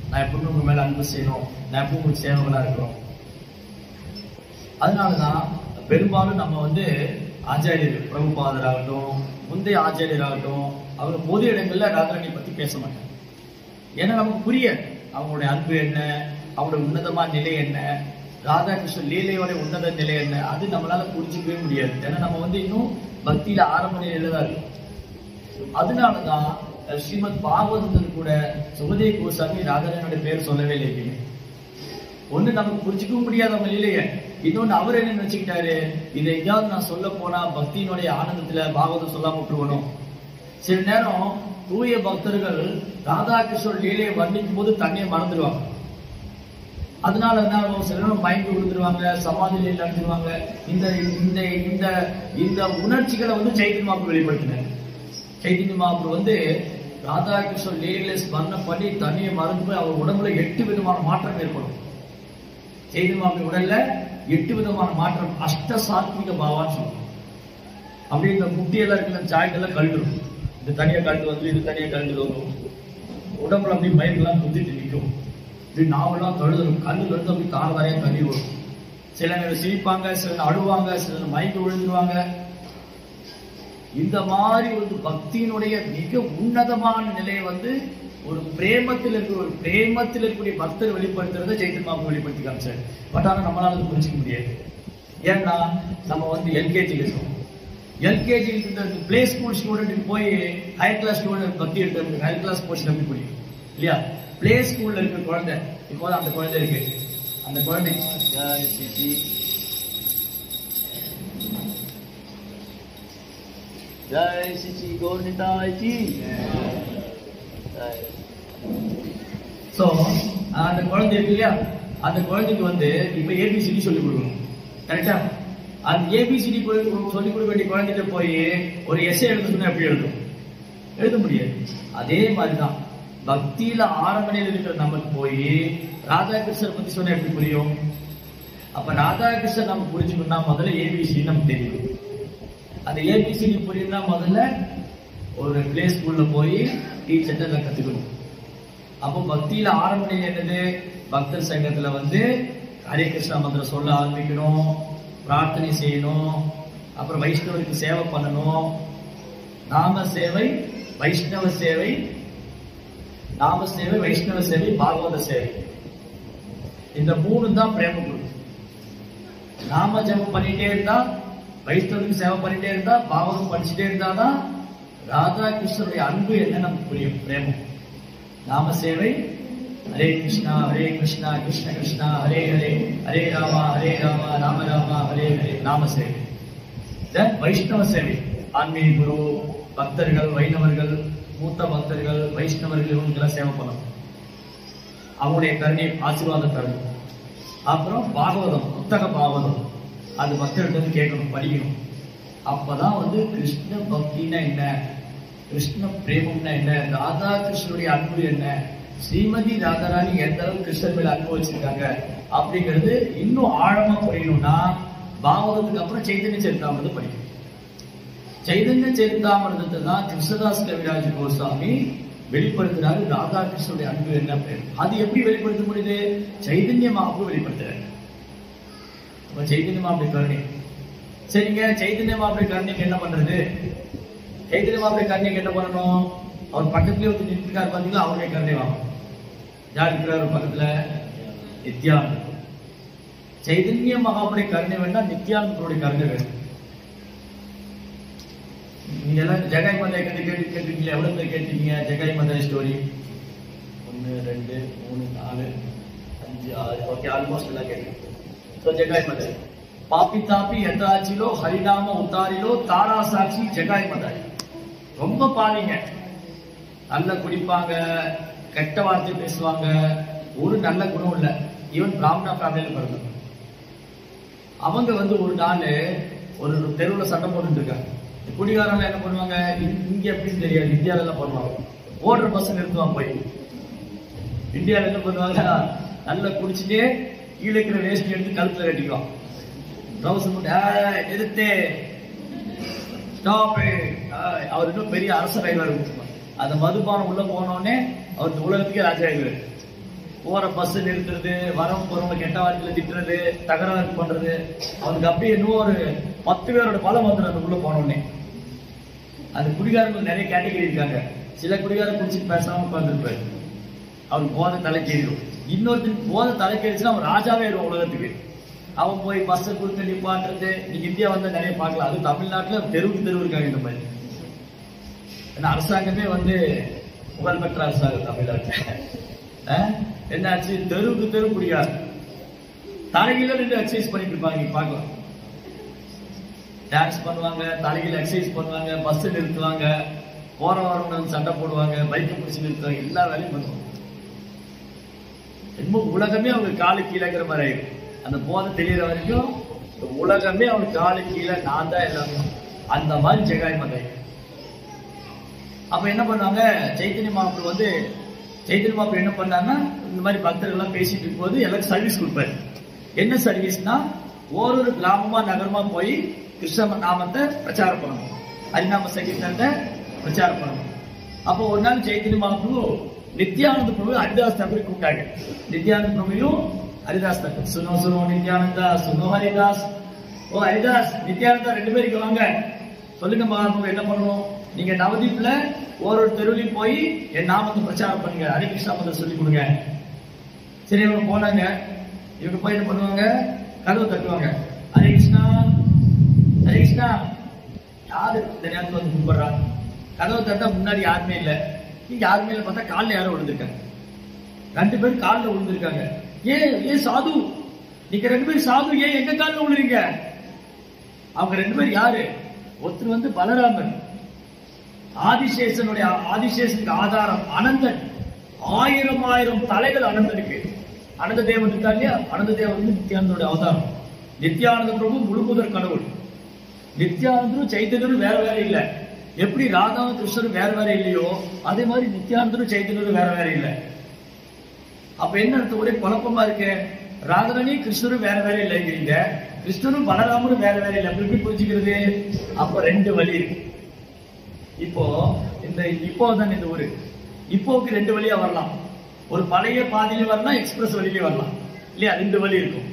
நான் எப்பவுமே உங்க மேல அன்பு செய்யணும், நான் எப்பவும் உங்களுக்கு சேவகனா இருக்கணும். அதனாலதான் பெரும்பாலும் நம்ம வந்து ஆச்சாரியர், பிரபுபாதர் ஆகட்டும், முந்தைய ஆச்சாரியர் ஆகட்டும், அவங்க பொது இடங்கள்ல ராதாராணி பத்தி பேச மாட்டாங்க. ஏன்னா நமக்கு புரியாது அவங்களுடைய அன்பு என்ன, அவங்களுடைய உன்னதமான நிலை என்ன, ராதாகிருஷ்ண லீலையோட உன்னத நிலை என்ன, அது நம்மளால புரிஞ்சுக்கவே முடியாது. ஏன்னா நம்ம வந்து இன்னும் பக்தியில ஆரம்ப நிலையில தான் இருக்கும். அதனாலதான் ஸ்ரீமத் பாகவதத்தில் கூட சுகதேவ் கோசாமி ராதாராணியோட பேர் சொல்லவே இல்லை. ஒண்ணு நமக்கு புரிஞ்சுக்கவும் முடியாது அவங்க லீலைய, இன்னொன்னு அவர் என்ன நினைச்சுக்கிட்டாரு, இதை எங்கேயாவது நான் சொல்ல போனா பக்தியினுடைய ஆனந்தத்துல பாகவதம் சொல்லாம விட்டுருவணும். சில நேரம் தூய பக்தர்கள் ராதாகிருஷ்ணர் லீலையை வர்ணிக்கும் போது தண்ணியை மறந்துடுவாங்க. அதனால என்ன, சில நேரம் மயங்கி விழுந்துருவாங்க, சமாதி நிலையில் அடைஞ்சிருவாங்க. இந்த இந்த இந்த இந்த உணர்ச்சிகளை வந்து சைத்தன்ய மகாபிரபு வெளிப்படுத்தினார். சைத்தன்ய மகாபிரபு வந்து ராதாகிருஷ்ணர் லீலையில ஸ்மரணம் பண்ணி தண்ணியை மறந்து போய் அவர் உடம்புல 8 விதமான மாற்றம் ஏற்படும். சைத்தன்ய மகாபிரபு உடல்ல 8 விதமான மாற்றம், அஷ்ட சாத்விக பாவான்னு சொல்லுவோம். அப்படியே இந்த முட்டியெல்லாம் இருக்கிற ஜாயிண்ட் எல்லாம் கழுந்துடும். இது தனியா கழுந்து வந்து இது தனியா கழுந்து வரும். உடம்புல அப்படி மயிரெல்லாம் குத்திட்டு நிற்கும். இது நாவெல்லாம் தொழுதுடும், கண்ணுல இருந்து அப்படி தாரதாரையா தண்ணி வரும். சில நேரம் சிரிப்பாங்க, சில நேரம் அழுவாங்க, சில நேரம் மயங்கி விழுந்துருவாங்க. இந்த மாதிரி ஒரு பக்தியினுடைய மிக உன்னதமான நிலையை வந்து ஒரு பிரேமத்தில் இருக்கக்கூடிய பக்தர் வெளிப்படுத்துறத சைத்தன்ய மகாபிரபு வெளிப்படுத்தி காமிச்சார். பட் ஆனா நம்மளால அது புரிஞ்சிக்க முடியாது. ஏன்னா நம்ம வந்து எல்கேஜியில் இருக்கோம். எல்கேஜி பிளே ஸ்கூல் ஸ்டூடெண்ட் போய் ஹையர் கிளாஸ் ஸ்டூடெண்ட் பக்தி எடுத்து ஹையர் கிளாஸ் போர்ஷன் எப்படி புரியும் இல்லையா? பிளே ஸ்கூல்ல இருக்கிற குழந்தை, இப்போதான் அந்த குழந்தை இருக்கு, அந்த குழந்தை ஜெய் ஸ்ரீ கௌரநிதாய் ஜி. சோ அந்த குழந்தை இருக்கு இல்லையா, அந்த குழந்தைக்கு வந்து இப்ப ஏபிசிடி சொல்லி கொடுக்கணும். கரெக்டா? அந்த ஏபிசிடி சொல்லி கொடுக்க வேண்டிய குழந்தைகிட்ட போய் ஒரு எஸ்ஏ எழுத சொன்னா எப்படி எழுதும்? எழுத முடியாது. அதே மாதிரிதான் பக்தியில ஆரம்ப நிலையில் இருக்கிற நமக்கு போய் ராதாகிருஷ்ணர் பத்தி சொன்னா எப்படி புரியும்? அப்ப ராதாகிருஷ்ணர் நம்ம புரிஞ்சுக்கணும்னா முதல்ல ஏபிசிடி நமக்கு தெரியும். அந்த ஏபிசிடி புரியும்னா முதல்ல ஒரு பிளே ஸ்கூல்ல போய் டீச்சர்ட்ட கத்துக்கணும். அப்போ பக்தியில ஆரம்ப நிலை என்னது? பக்தர் சங்கத்துல வந்து ஹரே கிருஷ்ணா மந்திரம் சொல்ல ஆரம்பிக்கணும், பிரார்த்தனை செய்யணும், அப்புறம் வைஷ்ணவருக்கு சேவை பண்ணணும். நாம சேவை, வைஷ்ணவ சேவை, நாம சேவை, வைஷ்ணவ சேவை, பாகவத சேவை. இந்த மூணு தான் பிரேம குரு. நாம ஜபம் பண்ணிட்டே இருந்தா, வைஷ்ணவருக்கு சேவை பண்ணிட்டே இருந்தா, பாகவதம் படிச்சுட்டே இருந்தாதான் ராதா கிருஷ்ணருடைய அன்பு என்ன நமக்கு புரியும். பிரேமம். நாம சேவை, ஹரே கிருஷ்ணா கிருஷ்ண கிருஷ்ணா ஹரே ஹரே, ஹரே ராமா ராம ராமா ஹரே ஹரே. நாம சேவை. வைஷ்ணவ சேவை, ஆன்மீக குரு, பக்தர்கள், வைணவர்கள், மூத்த பக்தர்கள், வைஷ்ணவர்கள் இவங்களுக்கெல்லாம் சேவை பண்ணணும். அவங்களுடைய கருணை ஆசீர்வாதம் தரணும். அப்புறம் பாகவதம், புத்தக பாகவதம், அது பக்தர்கள் கேட்கணும், படிக்கணும். அப்பதான் வந்து கிருஷ்ண பக்தினா என்ன, கிருஷ்ண பிரேமம்னா என்ன, ராதா கிருஷ்ணனுடைய அன்பு என்ன, ஸ்ரீமதி ராதாராணி எந்த அளவுக்கு கிருஷ்ணன் மேல அன்பு வச்சிருக்காங்க அப்படிங்கிறது இன்னும் ஆழமா புரியணும்னா பாகவதத்துக்கு அப்புறம் சைதன்ய சரிதாமிரதம் படிக்கணும். சைதன்ய சரிதாமிரதத்தை தான் கிருஷ்ணதாஸ் கவிராஜ் கோஸ்வாமி வெளிப்படுத்துறாரு. ராதா கிருஷ்ணனுடைய அன்பு என்ன, அது எப்படி வெளிப்படுத்த முடியுது? சைதன்ய மகாபிரபு வெளிப்படுத்துறாரு. சைதன்ய மகாபிரபு கருணை. சரிங்க, சைதன்ய மகாபிரபு கருணைக்கு என்ன பண்றது? சைதன்ய மகாபிரபு கருணைக்கு என்ன பண்ணணும்? அவர் பக்கத்துலயே வந்து நின்றுக்காரு பாத்தீங்களா, அவருடைய கருணை வாங்கணும். யார் இருக்கிறார் பக்கத்துல? நித்யானந்த. சைதன்ய மகாபிரபு கருணை வேண்டாம், நித்யானந்தருடைய கருணை வேணும். நீங்க எல்லாம் ஜெகாய் மதாய் கதை கேட்டிருக்கீங்களா? எவ்வளவு பேர் கேட்டிருக்கீங்க ஜெகாய் மதாய் ஸ்டோரி? 1 2 3 4 5 6 ஓகே, ஆல்மோஸ்ட் எல்லாம் கேட்டிருக்கீங்க. ஜெகாய் மதாய். பாப்பி தாப்பி எதாச்சிலோ ஹரிநாம உத்தாரிலோ தாரா சாட்சி ஜெகாய் மதாய். ரொம்ப பாவிங்க, நல்ல குடிப்பாங்க, கெட்ட வார்த்தை பேசுவாங்க, ஒரு நல்ல குணம் இல்ல. ஈவன் பிராமணா ஃபேமிலியில பிறந்தாங்க. அவங்க வந்து ஒரு நாள் ஒரு தெருவுல சண்டை போட்டு இருக்காங்க. குடிகாரங்க என்ன பண்ணுவாங்க, இங்க எப்படின்னு தெரியாது, இந்தியாவில எல்லாம் பண்ணுவாங்க, ஓடுற பஸ் நிறுத்துவாங்க. போய் இந்தியாவில என்ன பண்ணுவாங்க, நல்லா குடிச்சுட்டே கீழே இருக்கிற வேஷ்டி எடுத்து கழுத்துல கட்டிக்குவான். ட்ரௌசர் போட்டு நிறுத்து, ஸ்டாப். அவர் இன்னும் பெரிய அரசர் ஆயிடுவாரு. அந்த மதுபானம் உள்ள போனோடனே அவர் உலகத்துக்கே ராஜா ஆயிடுவாரு. போற பஸ் நிறுத்துறது, வரம் போறவங்க கெட்ட வார்த்தையில திட்டுறது, தகராறு பண்றது, அவருக்கு அப்படியே இன்னும் ஒரு 10 பேரோட பலம் வந்துடும் அந்த உள்ள போனோடனே. அந்த குடிகாரர்கள் நிறைய கேட்டகரி இருக்காங்க. சில குடிகாரம் குடிச்சிட்டு பேசாம உட்கார்ந்துருப்பாரு, அவருக்கு போதை தலைக்கேறிடும். இன்னொருத்தருக்கு போதை தலைக்கேறிச்சுன்னா அவன் ராஜாவே இருக்கும் உலகத்துக்கு. அவன் போய் பஸ்ஸை கொடுத்து நிப்பாட்டுறது, நீங்க இந்தியா வந்தா நிறைய பார்க்கலாம். அது தமிழ்நாட்டுல தெருவுக்கு தெருவு இருக்காங்க இந்த மாதிரி. ஏன்னா அரசாங்கமே வந்து புகழ்பெற்ற அரசாங்கம் தமிழ்நாட்டுல. என்னாச்சு, தெருவுக்கு தெரு குடிகாரு தலைகீழ நின்று எக்ஸசைஸ் பண்ணிட்டு இருப்பாங்க. நீங்க பார்க்கலாம், டான்ஸ் பண்ணுவாங்க, தலைகீழ எக்ஸசைஸ் பண்ணுவாங்க, பஸ் நிறுத்துவாங்க, போற வரவங்க சண்டை போடுவாங்க, பைக்கை பிடிச்சி நிறுத்துவாங்க, எல்லா வேலையும் பண்ணுவாங்க. ரொம்ப உலகமே அவங்க காலு கீழேங்கிற மாதிரி ஆயிடும். அந்த போதை தெரியற வரைக்கும் உலகமே அவங்க காலு கீழே, நான் தான் எல்லாமே. அந்த மாதிரி ஜெகாய் மதாய். அப்ப என்ன பண்ணாங்க, சைத்தன்ய மகாபிரபு வந்து சைத்தன்ய மகாபிரபு என்ன பண்ணாங்கன்னா, இந்த மாதிரி பக்தர்கள் எல்லாம் பேசிட்டு இருக்கும்போது எல்லாரும் சர்வீஸ் கொடுப்பாரு. என்ன சர்வீஸ்னா, ஒரு கிராமமா நகரமா போய் கிருஷ்ண நாமத்தை பிரச்சாரம் பண்ணணும், ஹரிநாம சங்கீர்த்தனத்தை பிரச்சாரம் பண்ணணும். அப்போ ஒரு நாள் சைத்தன்ய மகாபிரபு நித்யானந்த பிரபு ஹரிதாஸ் தாக்கூரை கூப்பிட்டாங்க. நித்யானந்த பிரபுவையும் ஹரிதாஸ் தாக்கூர், சுனோ சுனோ நித்யானந்தா, சுனோ ஹரிதாஸ். ஓ ஹரிதாஸ், நித்யானந்தா 2 பேருக்கு வாங்க, சொல்லுங்க மகாபிரபு என்ன பண்ணணும். நீங்க நவதீப்ல ஒரு தெருவிலையும் போய் என் நாமத்தை பிரச்சாரம் பண்ணுங்க, ஹரி கிருஷ்ணா மந்திரம் சொல்லி கொடுங்க. சரி, இவங்க போனாங்க. இவங்க போய் என்ன பண்ணுவாங்க, கதவை தட்டுவாங்க. ஹரி கிருஷ்ணா, ஹரி கிருஷ்ணா. யாரு இந்த நேரத்தில் வந்து கூப்பிடுறாங்க? கதவை தட்டா முன்னாடி யாருமே இல்லை. யாருமே இல்லை பார்த்தா காலில் யாரும் விழுந்திருக்காங்க. 2 பேரும் காலில் விழுந்திருக்காங்க. ஏன் சாது, நீங்க 2 பேரும் சாது, ஏன் எங்க காலில் விழுறீங்க? அவங்க 2 பேரும் யாரு? ஒருத்தர் வந்து பலராமன், ஆதிசேஷனுக்கு ஆதாரம் அனந்தன். 1000 தலைகள் அனந்தனுக்கு. அனந்த தேவன் இருக்கா இல்லையா? அனந்த தேவன் வந்து நித்யானந்தோட அவதாரம். நித்யானந்த பிரபு முழுமுதற் கடவுள். நித்யானந்தரும் சைத்தன்யரும் வேற வேற இல்ல. எப்படி ராதாவும் கிருஷ்ணரும் வேற வேற இல்லையோ அதே மாதிரி நித்யானந்தரும் சைத்தன்யரும் வேற வேற இல்ல. அப்ப என்ன அர்த்தம்? ஒரே குழப்பமா இருக்கு. ராதாராணி கிருஷ்ணரும் வேற வேற இல்லைங்கிறீங்க, கிருஷ்ணரும் பலராமரும் வேற வேற இல்லை. அப்படி எப்படி புரிஞ்சுக்கிறது? அப்ப 2 வழி இருக்கு. இப்போ தான் இந்த ஊரு இப்போக்கு 2 வழியா வரலாம். ஒரு பழைய பாதையில வரலாம், எக்ஸ்பிரஸ் வழியிலே வரலாம் இல்லையா? 2 வழி இருக்கும்.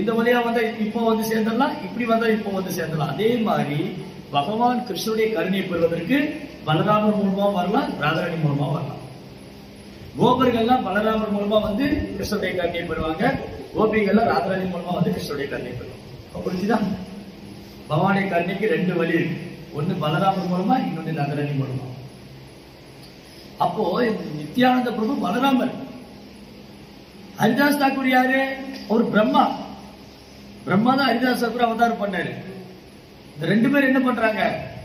இந்த வழியா வந்தா இப்போ வந்து சேர்ந்துடலாம், இப்படி வந்தா இப்போ வந்து சேர்ந்துடலாம். அதே மாதிரி பகவான் கிருஷ்ணனுடைய கருணையை பெறுவதற்கு பலராமர் மூலமா வரலாம், ராதாராணி மூலமா வரலாம். கோபர்கள்லாம் பலராமர் மூலமா வந்து கிருஷ்ணனுடைய கருணையை பெறுவாங்க, கோபிகள்லாம் ராதாராணி மூலமா வந்து கிருஷ்ணனுடைய கருணையை பெறுவாங்க. புரிஞ்சுதான்? பகவானுடைய கருணைக்கு 2 வழி இருக்கு. ஒன்னு பலராமர் மூலமா, இன்னொன்னு ராதாராணி மூலமா. அப்போ நித்யானந்த பிரபு பலராமர். ஹரிதாஸ் தாக்கூர் யாரு? ஒரு பிரம்மா. பிரம்மா தான் ஹரிதாஸ் தாக்கூர் அவதாரம் பண்ணாரு. இந்த 2 பேர் என்ன பண்றாங்க?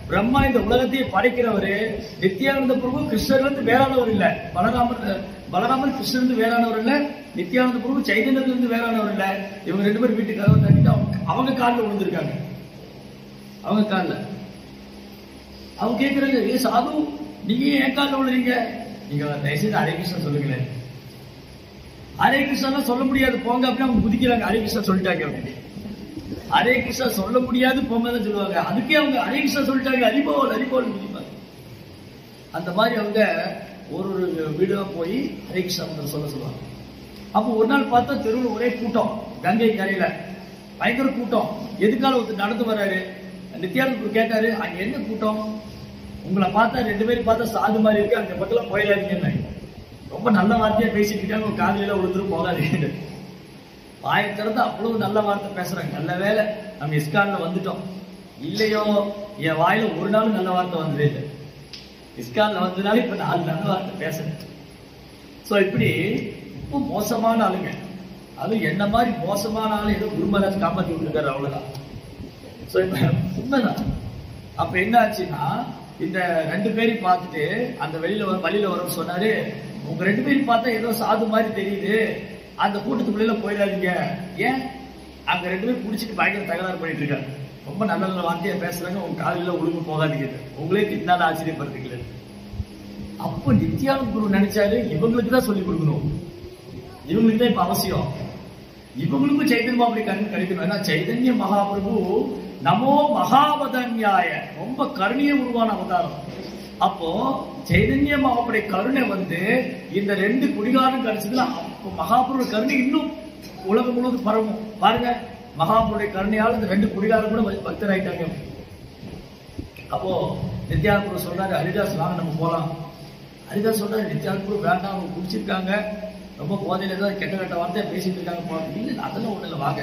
பிரம்மா இந்த உலகத்தையே படைக்கிறவரு. நித்யானந்த பிரபு கிருஷ்ணர்ல வேறானவர் இல்ல. பலராமர் கிருஷ்ணர் வேறானவர் இல்ல. நித்யானந்த பிரபு சைதன்யத்துல இருந்து வேறானவர் இல்ல. இவங்க 2 பேர் வீட்டுக்கு கதவை தட்டிட்டு அவங்க காலில் விழுந்திருக்காங்க. அவங்க காலில் அவங்க கேட்கறாங்க, ஏ சாது, நீங்க ஏன் காலில் விழுறீங்க? நீங்க தயவுசெய்து ஹரே கிருஷ்ணன் சொல்லுங்களேன். ஹரே கிருஷ்ணன் சொல்ல முடியாது போங்க அப்படின்னு அவங்க குதிக்கிறாங்க. ஹரே கிருஷ்ணன் சொல்லிட்டாங்க அப்படின்னு. ஹரே கிருஷ்ணா சொல்ல முடியாது போங்க தான் சொல்லுவாங்க. அதுக்கே அவங்க ஹரே கிருஷ்ணா சொல்லிட்டாங்க, ஹரிபோல் ஹரிபோல் குதிப்பாங்க. அந்த மாதிரி அவங்க ஒரு வீடுவா போய் ஹரே கிருஷ்ணா சொல்ல சொல்லுவாங்க. அப்போ ஒரு நாள் பார்த்தா தெருவில் ஒரே கூட்டம், கங்கை கரையில பயங்கர கூட்டம். எதுக்கால ஒருத்தர் நடந்து வர்றாரு. நித்யானந்தர் கேட்டாரு, அங்க என்ன கூட்டம்? உங்களை பார்த்தா 2 பேரும் பார்த்தா சாது மாதிரி இருக்கு, அங்க பக்கத்துல போயிடாதீங்க. ரொம்ப நல்ல வார்த்தையா பேசிட்டு இருக்காங்க, காலையில ஒருத்தரும் போகாதீங்க. வாயை திறந்து அவ்வளவு நல்ல வார்த்தை பேசுறாங்க. நல்ல வேலை நம்ம இஸ்கான்ல வந்துட்டோம். இல்லையோ என் வாயில ஒரு நாள் நல்ல வார்த்தை வந்ததே இல்லை. இஸ்கான்ல வந்ததுனால இப்ப 4 நல்ல வார்த்தை பேசுறேன். சோ இப்படி ரொம்ப மோசமான ஆளுங்க. அது என்ன மாதிரி மோசமான ஆளு ஏதோ குருமராஜ் காப்பாத்தி விட்டுருக்காரு, அவ்வளவுதான். உண்மைதான். அப்ப என்ன ஆச்சுன்னா, இந்த 2 பேரையும் பார்த்துட்டு அந்த வழியில வர சொன்னாரு, உங்க 2 பேரும் பார்த்தா ஏதோ சாது மாதிரி தெரியுது, அந்த கூட்டத்துக்குள்ள போயிடாதீங்க. ஏன்? அங்க 2 பேரும் குடிச்சிட்டு பயங்கர தகராறு பண்ணிட்டு இருக்காங்க. ரொம்ப நல்ல நல்ல வார்த்தையா பேசுறாங்க, உங்க காலையில ஒழுங்கு போகாதீங்க. உங்களே திட்டினாலும் ஆச்சரியப்படுறீங்களே. அப்ப நித்யானந்த குரு நினைச்சாரு, இவங்களுக்கு தான் சொல்லிக் கொடுக்கணும், இவங்களுக்கு தான் இப்ப அவசியம், இவங்களுக்கும் சைதன்யம் அப்படி கிடைக்கணும். ஏன்னா சைதன்ய மகாபிரபு நமோ மகாவதன்யாய ரொம்ப கருணையை உருவான அவதாரம். அப்போ சைதன்ய மகாபுடைய கருணை வந்து இந்த 2 குடிகாரம் கிடைச்சதுல அப்போ மகாபுருடைய கருணை இன்னும் உலகம் முழுவதும் பரவும். பாருங்க, மகாபுருடைய கருணையால் இந்த 2 குடிகாரம் கூட பக்தர் ஆயிட்டாங்க. அப்போ நித்யானந்த சொல்றாரு, ஹரிதாஸ் வாங்க நம்ம போலாம். ஹரிதாஸ் சொல்றாரு, நித்யானந்த வேண்டாம், அவங்க குடிச்சிருக்காங்க, ரொம்ப போதையில ஏதாவது கெட்ட வார்த்தையா பேசிட்டு இருக்காங்க போறாங்க. இல்ல அதெல்லாம் ஒண்ணு இல்லை, வாங்க.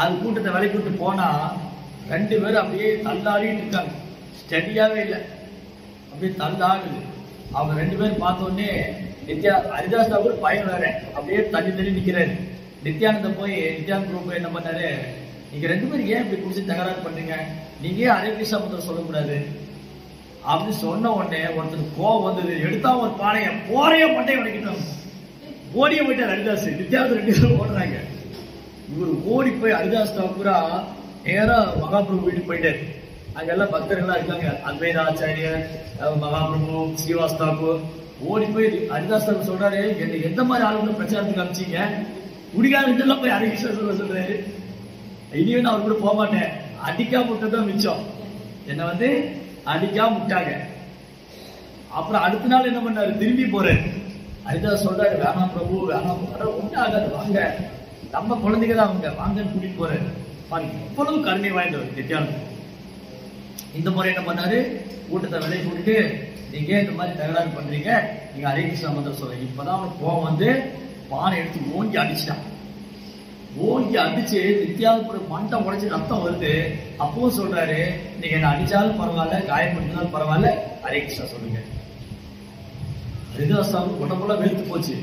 அது கூட்டத்தை வேலை கூட்டு போனா 2 பேரும் அப்படியே தள்ளாடிட்டு இருக்காங்க, ஸ்டடியாவே இல்லை, அப்படியே தள்ளாடுது. அவங்க 2 பேரும் பார்த்த உடனே ஹரிதாஸ் தாக்கூர் பையன் வேற அப்படியே தள்ளி நிக்கிறாரு. நித்யானந்த குரூப் என்ன பண்ணாரு, நீங்க 2 பேரும் ஏன் இப்படி குடிச்சு தகராறு பண்றீங்க? நீங்க ஏன் ஹரே கிருஷ்ணா மந்திரம் சொல்லக்கூடாது அப்படின்னு சொன்ன உடனே ஒருத்தருக்கு கோவம் வந்தது. எடுத்தா ஒரு போறைய பட்டையை உடைக்கிட்டோம், ஓடிய போயிட்டார் ஹரிதாஸ். நித்யானந்த 2 பேரும் ஓடுறாங்க. இவர் ஓடி போய் ஹரிதாஸ் தாக்கூரா நேரா மகாபிரபு வீட்டுக்கு போயிட்டாரு. அங்கெல்லாம் பக்தர்கள்லாம் இருக்காங்க, அத்வைத ஆச்சாரியர், மகாபிரபு, ஸ்ரீவாஸ் தாக்கூர். ஓடி போய் ஹரிதாஸ் தாக்கூர் சொல்றாரு, என்ன எந்த மாதிரி ஆளுங்களும் பிரச்சாரத்துக்கு அனுப்பிச்சீங்க? குடிகாரத்தெல்லாம் போய் ஹரே கிருஷ்ணா சொல்றாரு. இனியும் நான் அவர் கூட போக மாட்டேன், அடிக்காம விட்டதான் மிச்சம். என்ன வந்து அடிக்காம விட்டாங்க. அப்புறம் அடுத்த நாள் என்ன பண்ணாரு, திரும்பி போறாரு. ஹரிதாஸ் சொல்றாரு, வேணாம் பிரபு, வேணாம், ஒன்றும் ஆகாது, வாங்க, நம்ம குழந்தைங்க தான் அவங்க, வாங்கன்னு கூட்டிட்டு போறாரு. இவ்வளவு கருணை வாய்ந்தவர் நித்யானந்தர். இந்த முறை என்ன பண்ணாரு, கூட்டத்தை விலையை கூட்டிட்டு, நீங்க இந்த மாதிரி தகராறு பண்றீங்க, நீங்க ஹரே கிருஷ்ணா மந்திரம் சொல்றீங்க. இப்பதான் அவனுக்கு கோவம் வந்து பானை எடுத்து ஓங்கி அடிச்சுட்டான். ஓங்கி அடிச்சு நித்யானந்தர் மண்டை உடைச்சு ரத்தம் வருது. அப்பவும் சொல்றாரு, நீங்க என்ன அடிச்சாலும் பரவாயில்ல, காயப்படுத்தினாலும் பரவாயில்ல, ஹரே கிருஷ்ணா சொல்லுங்க. ஹரிதாஸ் உடம்புல வெளுத்து போச்சு.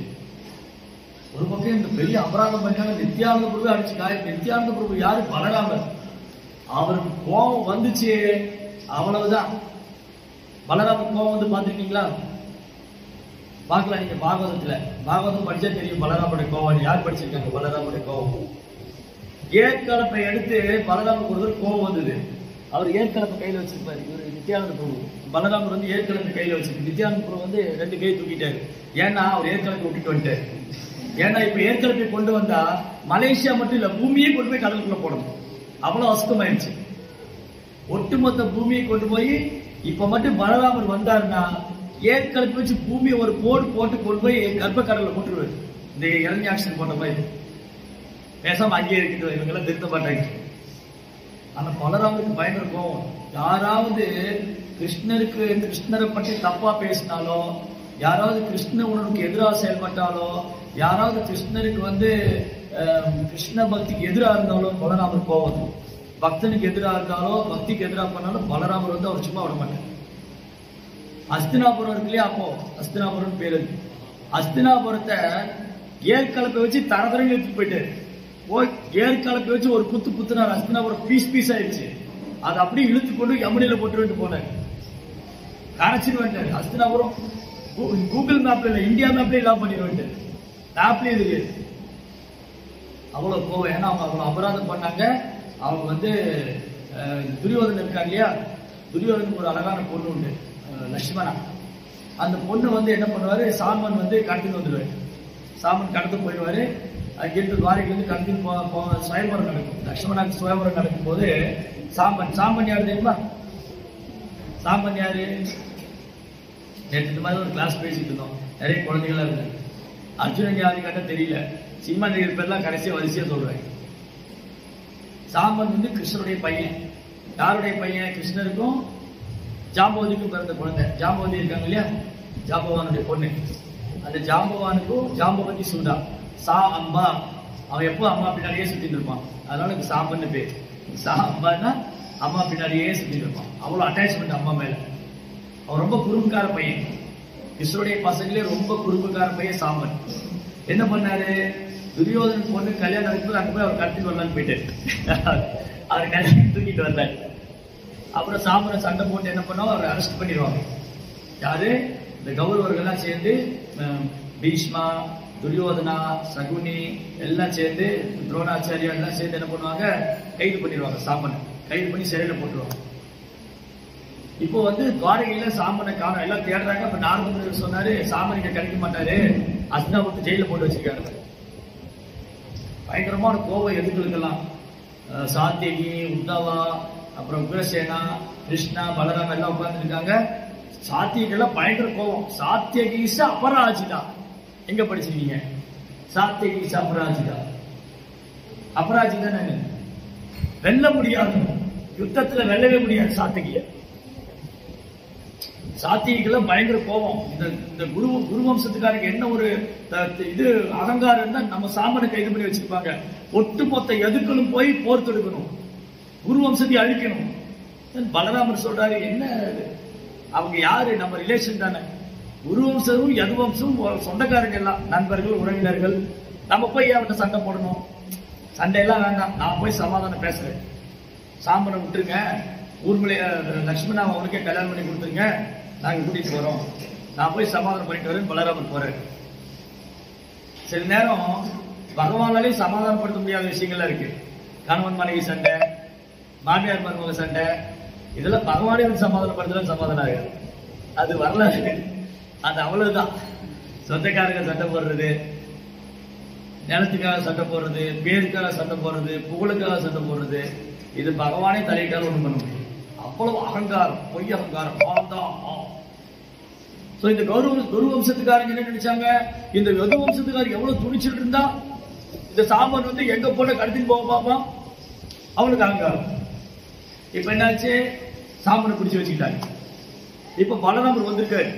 ஒரு பக்கம் இந்த பெரிய அபராதம் பண்ணாங்க, நித்யானந்த பிரபு அடிச்சு காயம். நித்யானந்த பிரபு யாரு? பலராமர். அவருக்கு கோபம் வந்துச்சு, அவ்வளவுதான். பலராமர் கோவம் வந்து பாத்திருக்கீங்களா? பார்க்கலாம் நீங்க பாகவதத்துல. பாகவதம் படிச்சா தெரியும் பலராமருடைய கோவம். யார் படிச்சிருக்காங்க பலராமருடைய கோவம்? ஏற்கலப்பை எடுத்து பலராமருக்கு ஒரு கோவம் வந்தது. அவர் ஏற்கலப்பை கையில வச்சிருப்பாரு. இவர் நித்யானந்த பிரபு. பலராமர் வந்து ஏற்கலப்பை கையில வச்சிருக்கு. நித்யானந்த பிரபு வந்து 2 கை தூக்கிட்டாரு. ஏன்னா அவர் ஏற்கலப்பை விட்டுட்டு வந்துட்டாரு. ஏன்னா இப்ப ஏற்கலப்பை கொண்டு வந்தா மலேசியா மட்டும் இல்ல, பூமியே கொண்டு போய் கடலுக்குள்ள போடணும். அவ்வளவு அசுத்தமாயிருச்சு. ஒட்டுமொத்த பூமியை கொண்டு போய் இப்ப மட்டும் பலராமர் வந்தாருன்னா ஏற்கலப்பை வச்சு பூமியை ஒரு போட்டு கொண்டு போய் கர்ப்ப கடல்ல போட்டுருவாரு. இந்த இளஞ்சாக்சன் போட்ட மாதிரி பேசாம அங்கேயே இருக்குது. இவங்க எல்லாம் திருத்த மாட்டாங்க. ஆனா பலராமருக்கு பயங்கர கோவம். யாராவது கிருஷ்ணரை பற்றி தப்பா பேசினாலோ, யாராவது கிருஷ்ண உணர்வுக்கு எதிராக செயல்பட்டாலோ, யாராவது கிருஷ்ணருக்கு வந்து கிருஷ்ண பக்திக்கு எதிராக இருந்தாலும் பலராமர் கோவம். பக்தனுக்கு எதிராக இருந்தாலோ, பக்திக்கு எதிராக பண்ணாலும் பலராமர் வந்து அவர் சும்மா விட மாட்டார். அஸ்தினாபுரம் இருக்கு இல்லையா, அப்போ அஸ்தினாபுரம் பேரு. அஸ்தினாபுரத்தை ஏற்கலப்பை வச்சு தரதரங்க எடுத்துட்டு போயிட்டாரு. ஏற்கலப்பை வச்சு ஒரு குத்துனார். அஸ்தினாபுரம் பீஸ் ஆயிடுச்சு. அதை அப்படியே இழுத்து கொண்டு யமுனையில போட்டு போனார். கரைச்சிட்டு வந்துட்டாரு. அஸ்தினாபுரம் கூகுள் மேப்ல இல்ல, இந்தியா மேப்ல எல்லாம் பண்ணிட்டு வந்துட்டாரு. மேப்லயே இருக்கு. அவ்வளவு கோவம். ஏன்னா அவங்க அவ்வளவு அபராதம் பண்ணாங்க. அவங்க வந்து துரியோதனன் இருக்காங்க இல்லையா, துரியோதனுக்கு ஒரு அழகான பொண்ணு உண்டு, லட்சுமணா. அந்த பொண்ணு வந்து என்ன பண்ணுவாரு, சாமன் வந்து கடத்திட்டு வந்துடுவாரு. சாமன் கடத்து போயிடுவாரு. அங்கிருந்து துவாரிலிருந்து கடத்திட்டு சுயம்பரம் நடக்கும். லட்சுமணாக்கு சுயம்பரம் நடக்கும் போது சாம்பன் யாரு தெரியுமா? சாம்பன் யாரு? நேற்று இந்த மாதிரி ஒரு கிளாஸ் பேசிட்டு இருந்தோம். நிறைய குழந்தைகளா இருந்தாங்க. அர்ஜுனன் யாரு கேட்டா தெரியல. சினிமா நடிகர் பேர்லாம் கடைசியா வரிசையா சொல்றாங்க. சாம்பன் வந்து கிருஷ்ணனுடைய பையன். யாருடைய பையன்? கிருஷ்ணருக்கும் ஜாம்பவதிக்கும் பிறந்த குழந்தை. ஜாம்பவதி இருக்காங்க இல்லையா, ஜாம்பவானுடைய பொண்ணு. அந்த ஜாம்பவானுக்கும் ஜாம்பவதி சூடா சா அம்பா. அவன் எப்போ அம்மா பின்னாடியே சுத்திட்டு இருப்பான். அதனால சாம்பன்னு பேர். சா அம்பான்னா அம்மா பின்னாடியே சுத்திட்டு இருப்பான். அவ்வளவு அட்டாச்மெண்ட் அம்மா மேல. அவன் ரொம்ப குறும்புக்கார பையன். கிருஷ்ணனுடைய பசங்களே ரொம்ப குறும்புக்கார பையன் சாம்பன். என்ன பண்ணாரு, துரியோதனன் பொண்ணு கல்யாணம் நடக்கும்போது அங்க போய் அவர் கடத்திட்டு வரலான்னு போயிட்டாரு. அவர் கல்யாணம் தூக்கிட்டு வந்தாரு. அப்புறம் சாம்பனை சண்டை போட்டு என்ன பண்ணோம், அவரை அரெஸ்ட் பண்ணிடுவாங்க. யாரு? இந்த கௌரவர்கள்லாம் சேர்ந்து பீஷ்மா, துரியோதனா, சகுனி எல்லாம் சேர்ந்து, துரோணாச்சாரியா எல்லாம் சேர்ந்து என்ன பண்ணுவாங்க, கைது பண்ணிடுவாங்க. சாம்பனை கைது பண்ணி சிறையில போட்டுருவாங்க. இப்போ வந்து துவாரகையில சாம்பனை காணும். எல்லாம் தேடுறாங்க. அப்ப நாரத சொன்னாரு, சாம்பன் இங்க கிடைக்க மாட்டாரு, அஸ்தினாபுரத்தை ஜெயில போட்டு வச்சிருக்காரு. பயங்கரமான கோபம் எதுக்களுக்கெல்லாம். சாத்தியகி, உத்தவா, அப்புறம் உக்ரசேனா, கிருஷ்ணா, பலராம எல்லாம் உட்கார்ந்து இருக்காங்க. சாத்தியகெல்லாம் பயங்கர கோபம். சாத்தியகீச அபராஜிதா. எங்க படிச்சிருக்கீங்க? சாத்தியகீச அபராஜிதா. அபராஜிதா வெல்ல முடியாது, யுத்தத்துல வெல்லவே முடியாது சாத்திகிய. சாத்தியெல்லாம் பயங்கர கோபம். இந்த குரு வம்சத்துக்காரங்க என்ன ஒரு இது அகங்காரம் தான், நம்ம சாம்பனை கைது பண்ணி வச்சிருப்பாங்க. ஒட்டுமொத்த எதுக்களும் போய் போர் தொடுக்கணும், குரு வம்சத்தை அழிக்கணும். பலராமர் சொல்றாரு, என்ன அவங்க யாரு, நம்ம ரிலேஷன் தானே. குரு வம்சமும் யது வம்சமும் சொந்தக்காரங்க எல்லாம், நண்பர்கள், உறவினர்கள். நம்ம போய் அவன்கிட்ட சண்டை போடணும்? சண்டையெல்லாம் வேண்டாம், நான் போய் சமாதானம் பேசுறேன். சாம்பனை விட்டுருங்க, ஊர்மலை லட்சுமணா அவனுக்கே கல்யாணம் பண்ணி கொடுத்துருங்க, நாங்க கூட்டிட்டு போறோம், நான் போய் சமாதானம் பண்ணிட்டு வரேன். பலராமர் போறாரு. சில நேரம் பகவானாலே சமாதானப்படுத்த முடியாத விஷயங்கள்லாம் இருக்கு. கணவன் மனைவி சண்டை, மாமியார் மருமக சண்டை, இதெல்லாம் பகவானே வந்து சமாதானப்படுத்தலாம், சமாதானம் ஆகாது. அது வரலாறு. அது அவ்வளவுதான். சொந்தக்காரங்க சண்டை போடுறது, நிலத்துக்காக சண்டை போடுறது, பேருக்காக சண்டை போடுறது, புகழுக்காக சண்டை போடுறது, இது பகவானே தலையிட்டாலும் ஒண்ணும் பண்ண முடியும். அவ்வளவு அகங்காரம், பொய் அகங்காரம். இந்த குரு வம்சத்துக்காரங்க என்ன நினைச்சாங்க, இந்த யது வம்சத்துக்காரங்க எவ்வளவு துணிச்சுட்டு இருந்தா இந்த சாம்பன் வந்து எங்க போன கடத்தின்னு போக பார்ப்பான், அவனுக்கு அகங்காரம். இப்ப என்னாச்சு, சாம்பனை பிடிச்சு வச்சுக்கிட்டாங்க. இப்ப பலராமர் வந்திருக்காரு.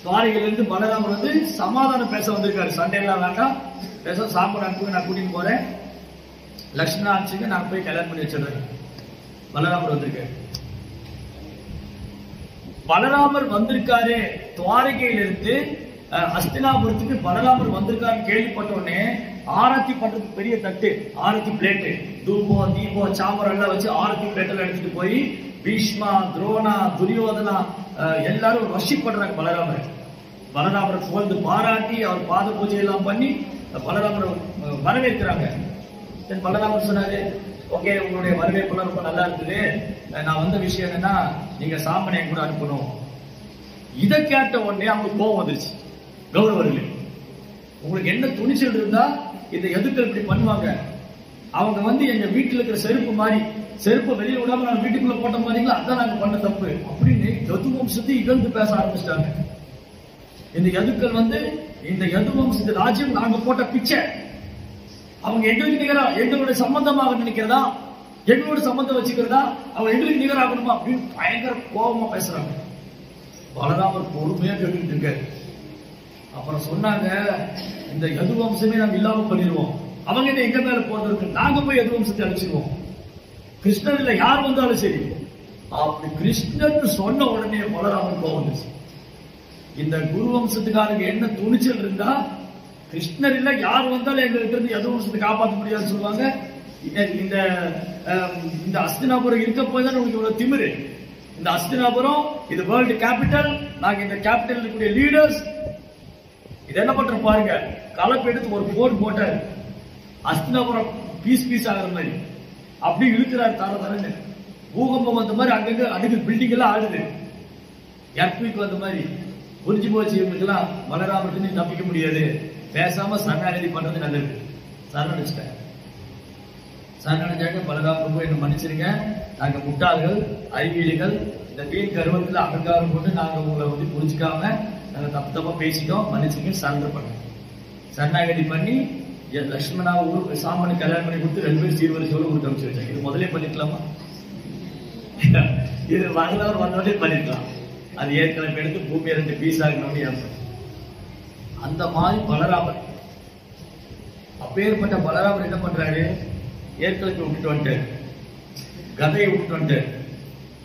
துவாரகையில இருந்து பலராமர் வந்து சமாதானம் பேச வந்திருக்காரு. சண்டையெல்லாம் வேண்டாம், பேச சாம்பனை அனுப்புங்க, நான் கூட்டிட்டு போறேன், லட்சுமணா அனுப்பிச்சுங்க, நான் போய் கல்யாணம் பண்ணி வச்சிடுறேன். பலராமர் வந்திருக்காரு. பலராமர் வந்திருக்காரு. துவாரகையிலிருந்து அஸ்தினாபுரத்துக்கு பலராமர் வந்திருக்காரு கேள்விப்பட்ட உடனே ஆரத்தி பண்றதுக்கு பெரிய தட்டு, ஆரத்தி பிளேட்டு, தூபம், தீபம், சாமரம் எல்லாம் வச்சு ஆரத்தி பிளேட் எல்லாம் எடுத்துட்டு போய் பீஷ்மா, துரோணா, துரியோதனா எல்லாரும் வர்ஷிப் பண்றாங்க பலராமரை புகழ்ந்து பாராட்டி அவர் பாத பூஜை எல்லாம் பண்ணி பலராமரை வரவேற்கிறாங்க. பலராமர் சொன்னாரு, ஓகே உங்களுடைய வரவேற்பு ரொம்ப நல்லா இருக்குது, நான் வந்த விஷயம் என்னன்னா நீங்க சாம்பனை கூட அனுப்பணும். இதை கேட்ட உடனே அவங்களுக்கு கோபம் வந்துருச்சு. கௌரவர்களே, உங்களுக்கு என்ன துணிச்சல் இருந்தா இந்த எதுக்கள் இப்படி பண்ணுவாங்க? அவங்க எங்க வீட்டுல இருக்கிற செருப்பு மாதிரி, செருப்பை வெளியே விடாம நாங்க வீட்டுக்குள்ள போட்ட மாதிரிங்களா, அதான் நாங்க பண்ண தப்பு அப்படின்னு யது வம்சத்தை இகழ்ந்து பேச ஆரம்பிச்சிட்டாங்க. இந்த யதுக்கள் இந்த யது வம்சத்து ராஜ்யம் நாங்க போட்ட பிச்சை, அவங்க எங்களுக்கு நிகரா, எங்களுடைய சம்பந்தமாக நினைக்கிறதா, எங்களோட சம்பந்தம் வச்சுக்கிறதா, அவங்க எங்களுக்கு நிகராகணுமா அப்படின்னு பயங்கர கோபமா பேசுறாங்க. பலராமர் பொறுமையா கேட்டுட்டு இருக்காரு. அப்புறம் சொன்னாங்க, இந்த யது வம்சமே நாங்க இல்லாம பண்ணிடுவோம், அவங்க எங்க மேல போறதுக்கு நாங்க போய் யது வம்சத்தை அழிச்சிருவோம், கிருஷ்ணர் இல்ல யார் வந்தாலும் சரி. அப்படி கிருஷ்ணன் சொன்ன உடனே பலராமர் கோபம் வந்துச்சு. இந்த குரு வம்சத்துக்காரங்க என்ன துணிச்சல் இருந்தா, கிருஷ்ணர் இல்ல யார் வந்தாலும் எங்களுக்கு இருந்து யது வம்சத்தை காப்பாற்ற முடியாதுன்னு சொல்லுவாங்க. இந்த அஸ்தினாபுரம் இருக்க போய் தான் உங்களுக்கு இவ்வளவு திமிரு. இந்த அஸ்தினாபுரம் இது வேர்ல்டு கேபிட்டல், நாங்க இந்த கேபிட்டல் இருக்கக்கூடிய லீடர்ஸ். இது என்ன பண்ற பாருங்க, கலப்பு எடுத்து ஒரு போர் போட்டார், அஸ்தினாபுரம் பீஸ் ஆகிற மாதிரி அப்படி இழுக்கிறார் தரன்னு. பூகம்பம் வந்த மாதிரி அங்கங்க அடுக்கு பில்டிங் எல்லாம் ஆடுது, எர்த்குவேக் வந்த மாதிரி. புரிஞ்சு போச்சு இவங்களுக்கெல்லாம், பலராமர்கிட்ட தப்பிக்க முடியாது, பேசாம சரணாகதி பண்றது நல்லது. சரணடைச்சிட்டாங்க. சரணடைஞ்சாங்க. பலராமர் போய் என்ன மன்னிச்சிருங்க, நாங்க முட்டாள்கள், அறிவியலிகள், இந்த வீண் கருவத்துல அகங்காரம் கொண்டு நாங்க உங்களை புரிஞ்சுக்காம நாங்க தப்பா பேசிட்டோம், மன்னிச்சுங்க, சரண்டர் பண்ண. சரணாகதி பண்ணி லட்சுமணா சாமனை கல்யாணம் பண்ணி கொடுத்து 2 பேரும் சீர்வரிசையோடு கொடுத்து அமைச்சு வச்சாங்க. இது முதலே பண்ணிருக்கலாமா? இது வரலாறு வந்தோடனே பண்ணிருக்கலாம். அது ஏற்கனவே எடுத்து பூமியை 2 பீஸ் ஆகணும்னு அந்த மாதிரி பலராமர். அப்பேற்பட்ட பலராமர் என்ன பண்றாரு, ஏற்கனவே விட்டுட்டு வந்துட்டாரு, கதையை விட்டுட்டு வந்துட்டாரு,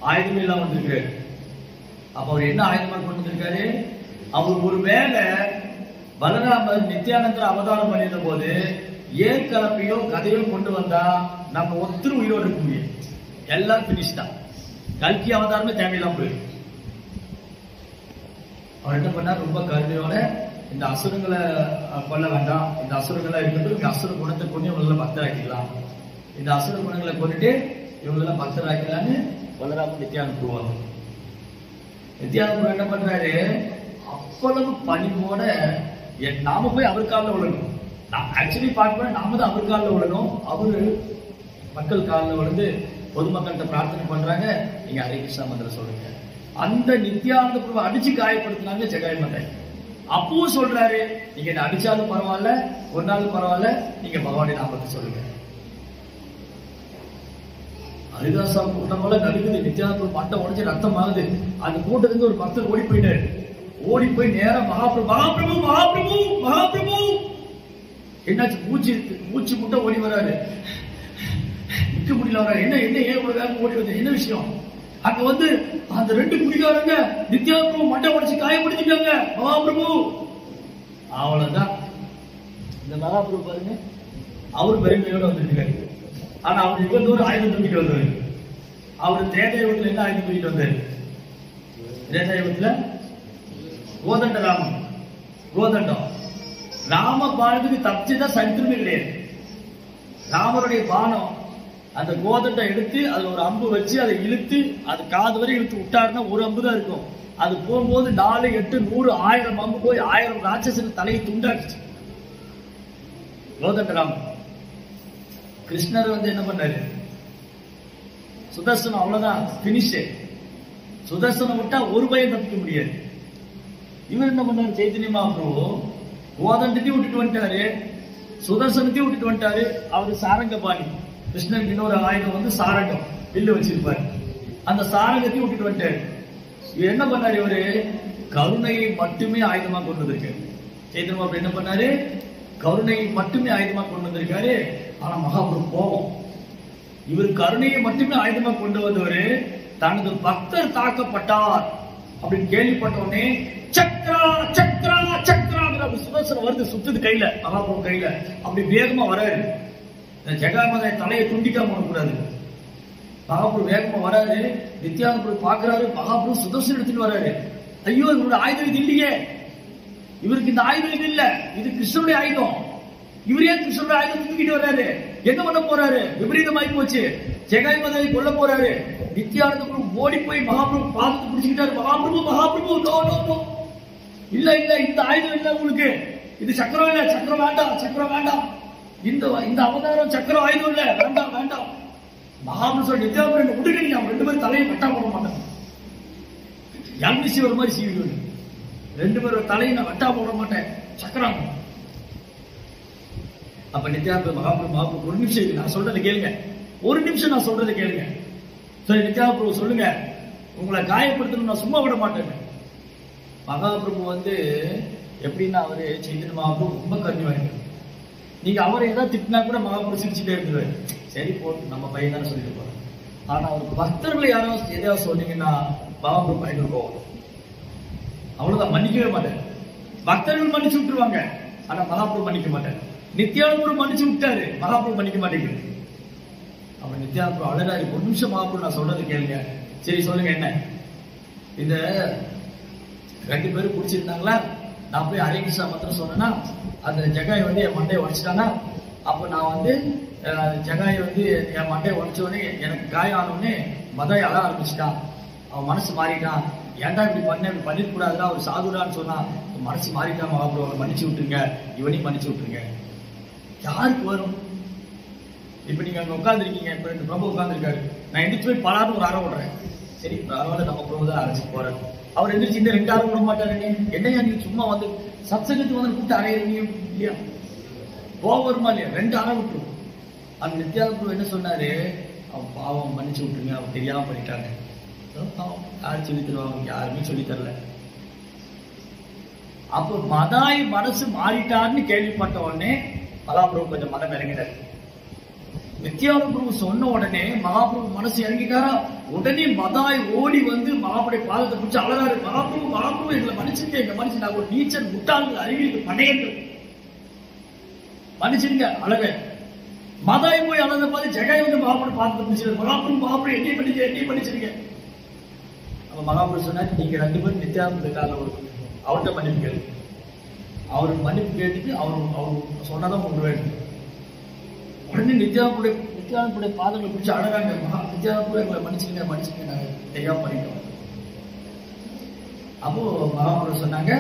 ஆயுதமே எல்லாம் வந்திருக்காரு. அப்ப அவர் என்ன ஆயுதமா கொண்டு வந்திருக்காரு, அவர் ஒரு வேலை பலராமர் நித்யானந்தர் அவதாரம் பண்ணிருந்த போது ஏற்கலப்பையோ கதையோ கொண்டு வந்தா நம்ம ஒருத்தர் உயிரோடு இருக்க முடியும், எல்லாம் பினிஷ் தான். கல்கி அவதாரமே தேவையில்லாம போயிடும். அவர் என்ன பண்ணார், ரொம்ப கருணையோட இந்த அசுரங்களை கொல்ல வேண்டாம், இந்த அசுரங்களா இருக்கட்டும், இந்த அசுர குணத்தை கொண்டு இவங்களெல்லாம் பக்தராக்கிக்கலாம், இந்த அசுர குணங்களை கொண்டுட்டு இவங்களெல்லாம் பக்தராக்கலான்னு பலராமர் நித்யானந்தர் போவாங்க. நித்யானந்தர் என்ன பண்றாரு, அவ்வளவு பணிவோட நாம போய் அவர் காலில் விழணும். ஆக்சுவலி பார்க்க நாம தான் அவர் காலில் விழணும். அவரு மக்கள் காலில் விழுந்து பொதுமக்கள்கிட்ட பிரார்த்தனை பண்றாங்க, நீங்க ஹரே கிருஷ்ணா மந்திரம் சொல்லுங்க. அந்த நித்யானந்த பிரபு அடிச்சு காயப்படுத்தினாங்க ஜெகாய் மந்தாய். அப்பவும் சொல்றாரு, நீங்க என்ன அடிச்சாலும் பரவாயில்ல, கொண்டாலும் பரவாயில்ல, நீங்க பகவானுடைய நாமத்தை சொல்லுங்க. ஹரிதாசா கூட்டம் போல நடுக்குது, நித்யானந்த மண்டை உடஞ்சி ரத்தம் ஆகுது. அந்த கூட்டத்துக்கு ஒரு பக்தர் ஓடி போயிட்டாரு. ஓடி போய் நேரம் மகாபிரபு மகாபிரபு மகாபிரபு மகாபிரபு என்னாச்சு, மூச்சு முட்டை ஓடி வராரு, நிக்க முடியல வர்றாரு. என்ன என்ன ஏன் ஒரு வேகம் ஓடி வருது, என்ன விஷயம்? அங்க அந்த 2 குடிகாரங்க நித்யானந்த மண்டை உடைச்சு காயப்படுத்திட்டாங்க மகாபிரபு. அவ்வளவுதான். இந்த மகாபிரபு பாருங்க, அவரு பெருமையோட வந்திருக்காரு. ஆனா அவர் இவ்வளவு தூரம் ஆயுதம் தூக்கிட்டு வந்தாரு. அவர் திரேதாயுகத்துல என்ன ஆயுதம் தூக்கிட்டு வந்தாரு? திரேதாயுகத்துல கோதண்ட ராமம், கோதண்டம். ராம பானத்துக்கு தப்பிச்சுதான் சரித்திரமே கிடையாது. ராமருடைய பானம் அந்த கோதண்டம் எடுத்து அதுல ஒரு அம்பு வச்சு அதை இழுத்து அது காது வரை இழுத்து விட்டாருன்னா ஒரு அம்பு தான் இருக்கும். அது போகும்போது 4, 8, 100, 1000 அம்பு போய் 1000 ராட்சசன் தலையை துண்டாக்குச்சு கோதண்ட ராமன். கிருஷ்ணர் என்ன பண்ணாரு, சுதர்சனம் அவ்வளவுதான் பினிஷ். சுதர்சனம் விட்டா ஒரு பயம் தப்பிக்க முடியாது. இவர் என்ன பண்ணாரு, சைத்தன்ய மகாபிரபு கோதண்டத்தையும் விட்டுட்டு வந்துட்டாரு, சுதர்சனத்தையும் விட்டுட்டு வந்துட்டாரு. அவரு சாரங்கபாணி, கிருஷ்ணனுக்கு இன்னொரு ஆயுதம் சாரங்கம், வில்லு வச்சிருப்பாரு. அந்த சாரங்கத்தையும் விட்டுட்டு வந்துட்டாரு. இவர் என்ன பண்ணாரு, இவரு கருணையை மட்டுமே ஆயுதமா கொண்டு வந்திருக்காரு. சைத்தன்ய மகாபிரபு என்ன பண்ணாரு, கருணையை மட்டுமே ஆயுதமா கொண்டு வந்திருக்காரு. ஆனா மகாபிரபு கோபம். இவர் கருணையை மட்டுமே ஆயுதமா கொண்டு வந்தவரு தனது பக்தர் தாக்கப்பட்டார் அப்படின்னு கேள்விப்பட்ட உடனே சக்ரா சக்ரா சக்ராங்கிற சுதர்சனம் வருது, சுத்துது கையில, மகாபிரபு கையில. அப்படி வேகமா வராரு. ஜெகாமதாய் தலையை துண்டிக்காம கூடாது. மகாபிரபு வேகமா வராரு, நித்யானந்த பிரபு பாக்குறாரு, மகாபிரபு சுதர்சனம் எடுத்துட்டு வராரு. ஐயோ இவரோட ஆயுதம் இது இல்லையே, இவருக்கு இந்த ஆயுதம் இது இல்ல, இது கிருஷ்ணனுடைய ஆயுதம், இவரே கிருஷ்ணனுடைய ஆயுதம் தூக்கிட்டு வர்றாரு, என்ன பண்ண போறாரு, விபரீதமாயி போச்சு, ஜெகாய் மதனை கொல்ல போறாரு. நித்யானந்த பிரபு ஓடி போய் மகாபிரபு பாதத்தை பிடிச்சுக்கிட்டாரு. Mahaprabhu Mahaprabhu no no no, இல்ல இல்ல இந்த ஆயுதம் இல்ல உங்களுக்கு, இது சக்கரம் இல்ல, சக்கரம் வேண்டாம், சக்கரம் வேண்டாம், இந்த அவதாரம் சக்கரம் ஆயுதம் இல்ல, வேண்டாம் வேண்டாம். மகாபிரபு சொல்ல நித்யானந்த விட்டுக்க, நீங்க ரெண்டு பேரும் தலையை வெட்டா போட மாட்டாங்க, யங்னிசி ஒரு மாதிரி சீவி, ரெண்டு பேரும் தலையை நான் வெட்டா போட மாட்டேன், சக்கரம். அப்ப நித்யானந்த மகாபிரபு ஒரு நிமிஷம் நான் சொல்றதை கேளுங்க, ஒரு நிமிஷம் நான் சொல்றதை கேளுங்க. சரி நித்யானந்த சொல்லுங்க, உங்களை காயப்படுத்தணும் நான் சும்மா விட மாட்டேன். மகாபிரபு வந்து எப்படின்னா அவரு சைத்தன்ய மகாபிரபு ரொம்ப கருணை வாங்கிட்டு, நீங்க அவரை ஏதாவது திட்டினா கூட மகாபிரபு சிரிச்சுட்டே இருந்துருவாரு, சரி போட்டு நம்ம பையன் தானே சொல்லிட்டு போறோம். ஆனா அவருக்கு பக்தர்களை யாராவது எதாவது சொன்னீங்கன்னா மகாபிரபு பயங்கர கோவம், அவ்வளவுதான், மன்னிக்கவே மாட்டார். பக்தர்கள் மன்னிச்சு விட்டுருவாங்க, ஆனா மகாபிரபு மன்னிக்க மாட்டார். நித்யானந்த மன்னிச்சு விட்டாரு, மகாபிரபு மன்னிக்க மாட்டேங்குது. அவன் நித்யானந்த அழகாரி, ஒரு நிமிஷம் மகாபிரபு நான் சொல்றது கேளுங்க. சரி சொல்லுங்க என்ன, இந்த ரெண்டு பேரும் குடிச்சிருந்தாங்களா, நான் போய் ஹரே கிருஷ்ணா மந்திரம் சொன்னேன்னா அந்த ஜகாய் வந்து என் மண்டையை உடைச்சிட்டானா, அப்ப நான் வந்து ஜகாய் வந்து என் மண்டையை உடைச்ச உடனே எனக்கு காயம் ஆனோடனே மதாய் அழ ஆரம்பிச்சுட்டான், அவன் மனசு மாறிட்டான், ஏன்டா இப்படி பண்ண, இப்படி பண்ணிருக்கூடாதுடா, அவர் சாதுடான்னு சொன்னா மனசு மாறிட்டான், மகாபிரபு அவனை மன்னிச்சு விட்டுருங்க, இவனையும் மன்னிச்சு விட்டுருங்க. யாருக்கு வரும்? இப்ப நீங்க அங்க உட்காந்துருக்கீங்க, இப்ப இந்த பிரபு உட்காந்துருக்காரு, நான் எந்திரிச்சு போய் பலான்னு ஒரு அறை விடுறேன், சரி பரவாயில்ல நம்ம பிரபு தான் அரைச்சு போறாரு, அவர் எந்திரிச்சு இந்த ரெண்டு அறை விட மாட்டாரு, என்னையா நீங்க சும்மா வந்து சத்சங்கத்துக்கு வந்து கூப்பிட்டு அறையிறீங்க இல்லையா, போக வருமா இல்லையா, ரெண்டு அறை விட்டுரும். அந்த நித்யானந்த பிரபு என்ன சொன்னாரு, அவன் பாவம் மன்னிச்சு விட்டுருங்க, அவன் தெரியாம பண்ணிட்டாங்க. யாரு சொல்லி தருவாங்க, யாருமே சொல்லி தரல. அப்ப மதாய் மனசு மாறிட்டான்னு கேள்விப்பட்ட உடனே மகாபிரபு கொஞ்சம் மனம் இறங்கினார். நித்யானந்த பிரபு சொன்ன உடனே மகாபிரபு மனசு இறங்கிட்டாரா, உடனே மதாய் ஓடி வந்து மகாபுடைய பாதத்தை பிடிச்சு அழகாரு, மகாபிரபு மகாபிரபு எங்களை மன்னிச்சிருங்க, எங்க மனுஷன் நாங்க ஒரு நீச்சல் முட்டாள்கள் அறிவியல் படையங்கள் மன்னிச்சிருங்க அழக. மதாய் போய் அழக பார்த்து ஜெகாய் வந்து மகாபுடைய பாதத்தை பிடிச்சிருக்க, மகாபிரபு மகாபுரம் என்னையும் பண்ணிச்சிருங்க. அப்ப மகாபிரபு சொன்னாரு, நீங்க ரெண்டு பேரும் நித்யானந்த அவர்கிட்ட மன்னிப்பு கேளு, அவருக்கு மன்னிப்பு கேட்டுட்டு அவர் சொன்னதான் கொண்டு வேண்டும். உடனே நித்யானந்த பாதங்களை பிடிச்சி அழகாங்க, நித்யானந்த எங்களை மன்னிச்சுங்க நாங்க தெரியாம பண்ணிட்டோம். அப்போ மகாபிரபு சொன்னாங்க,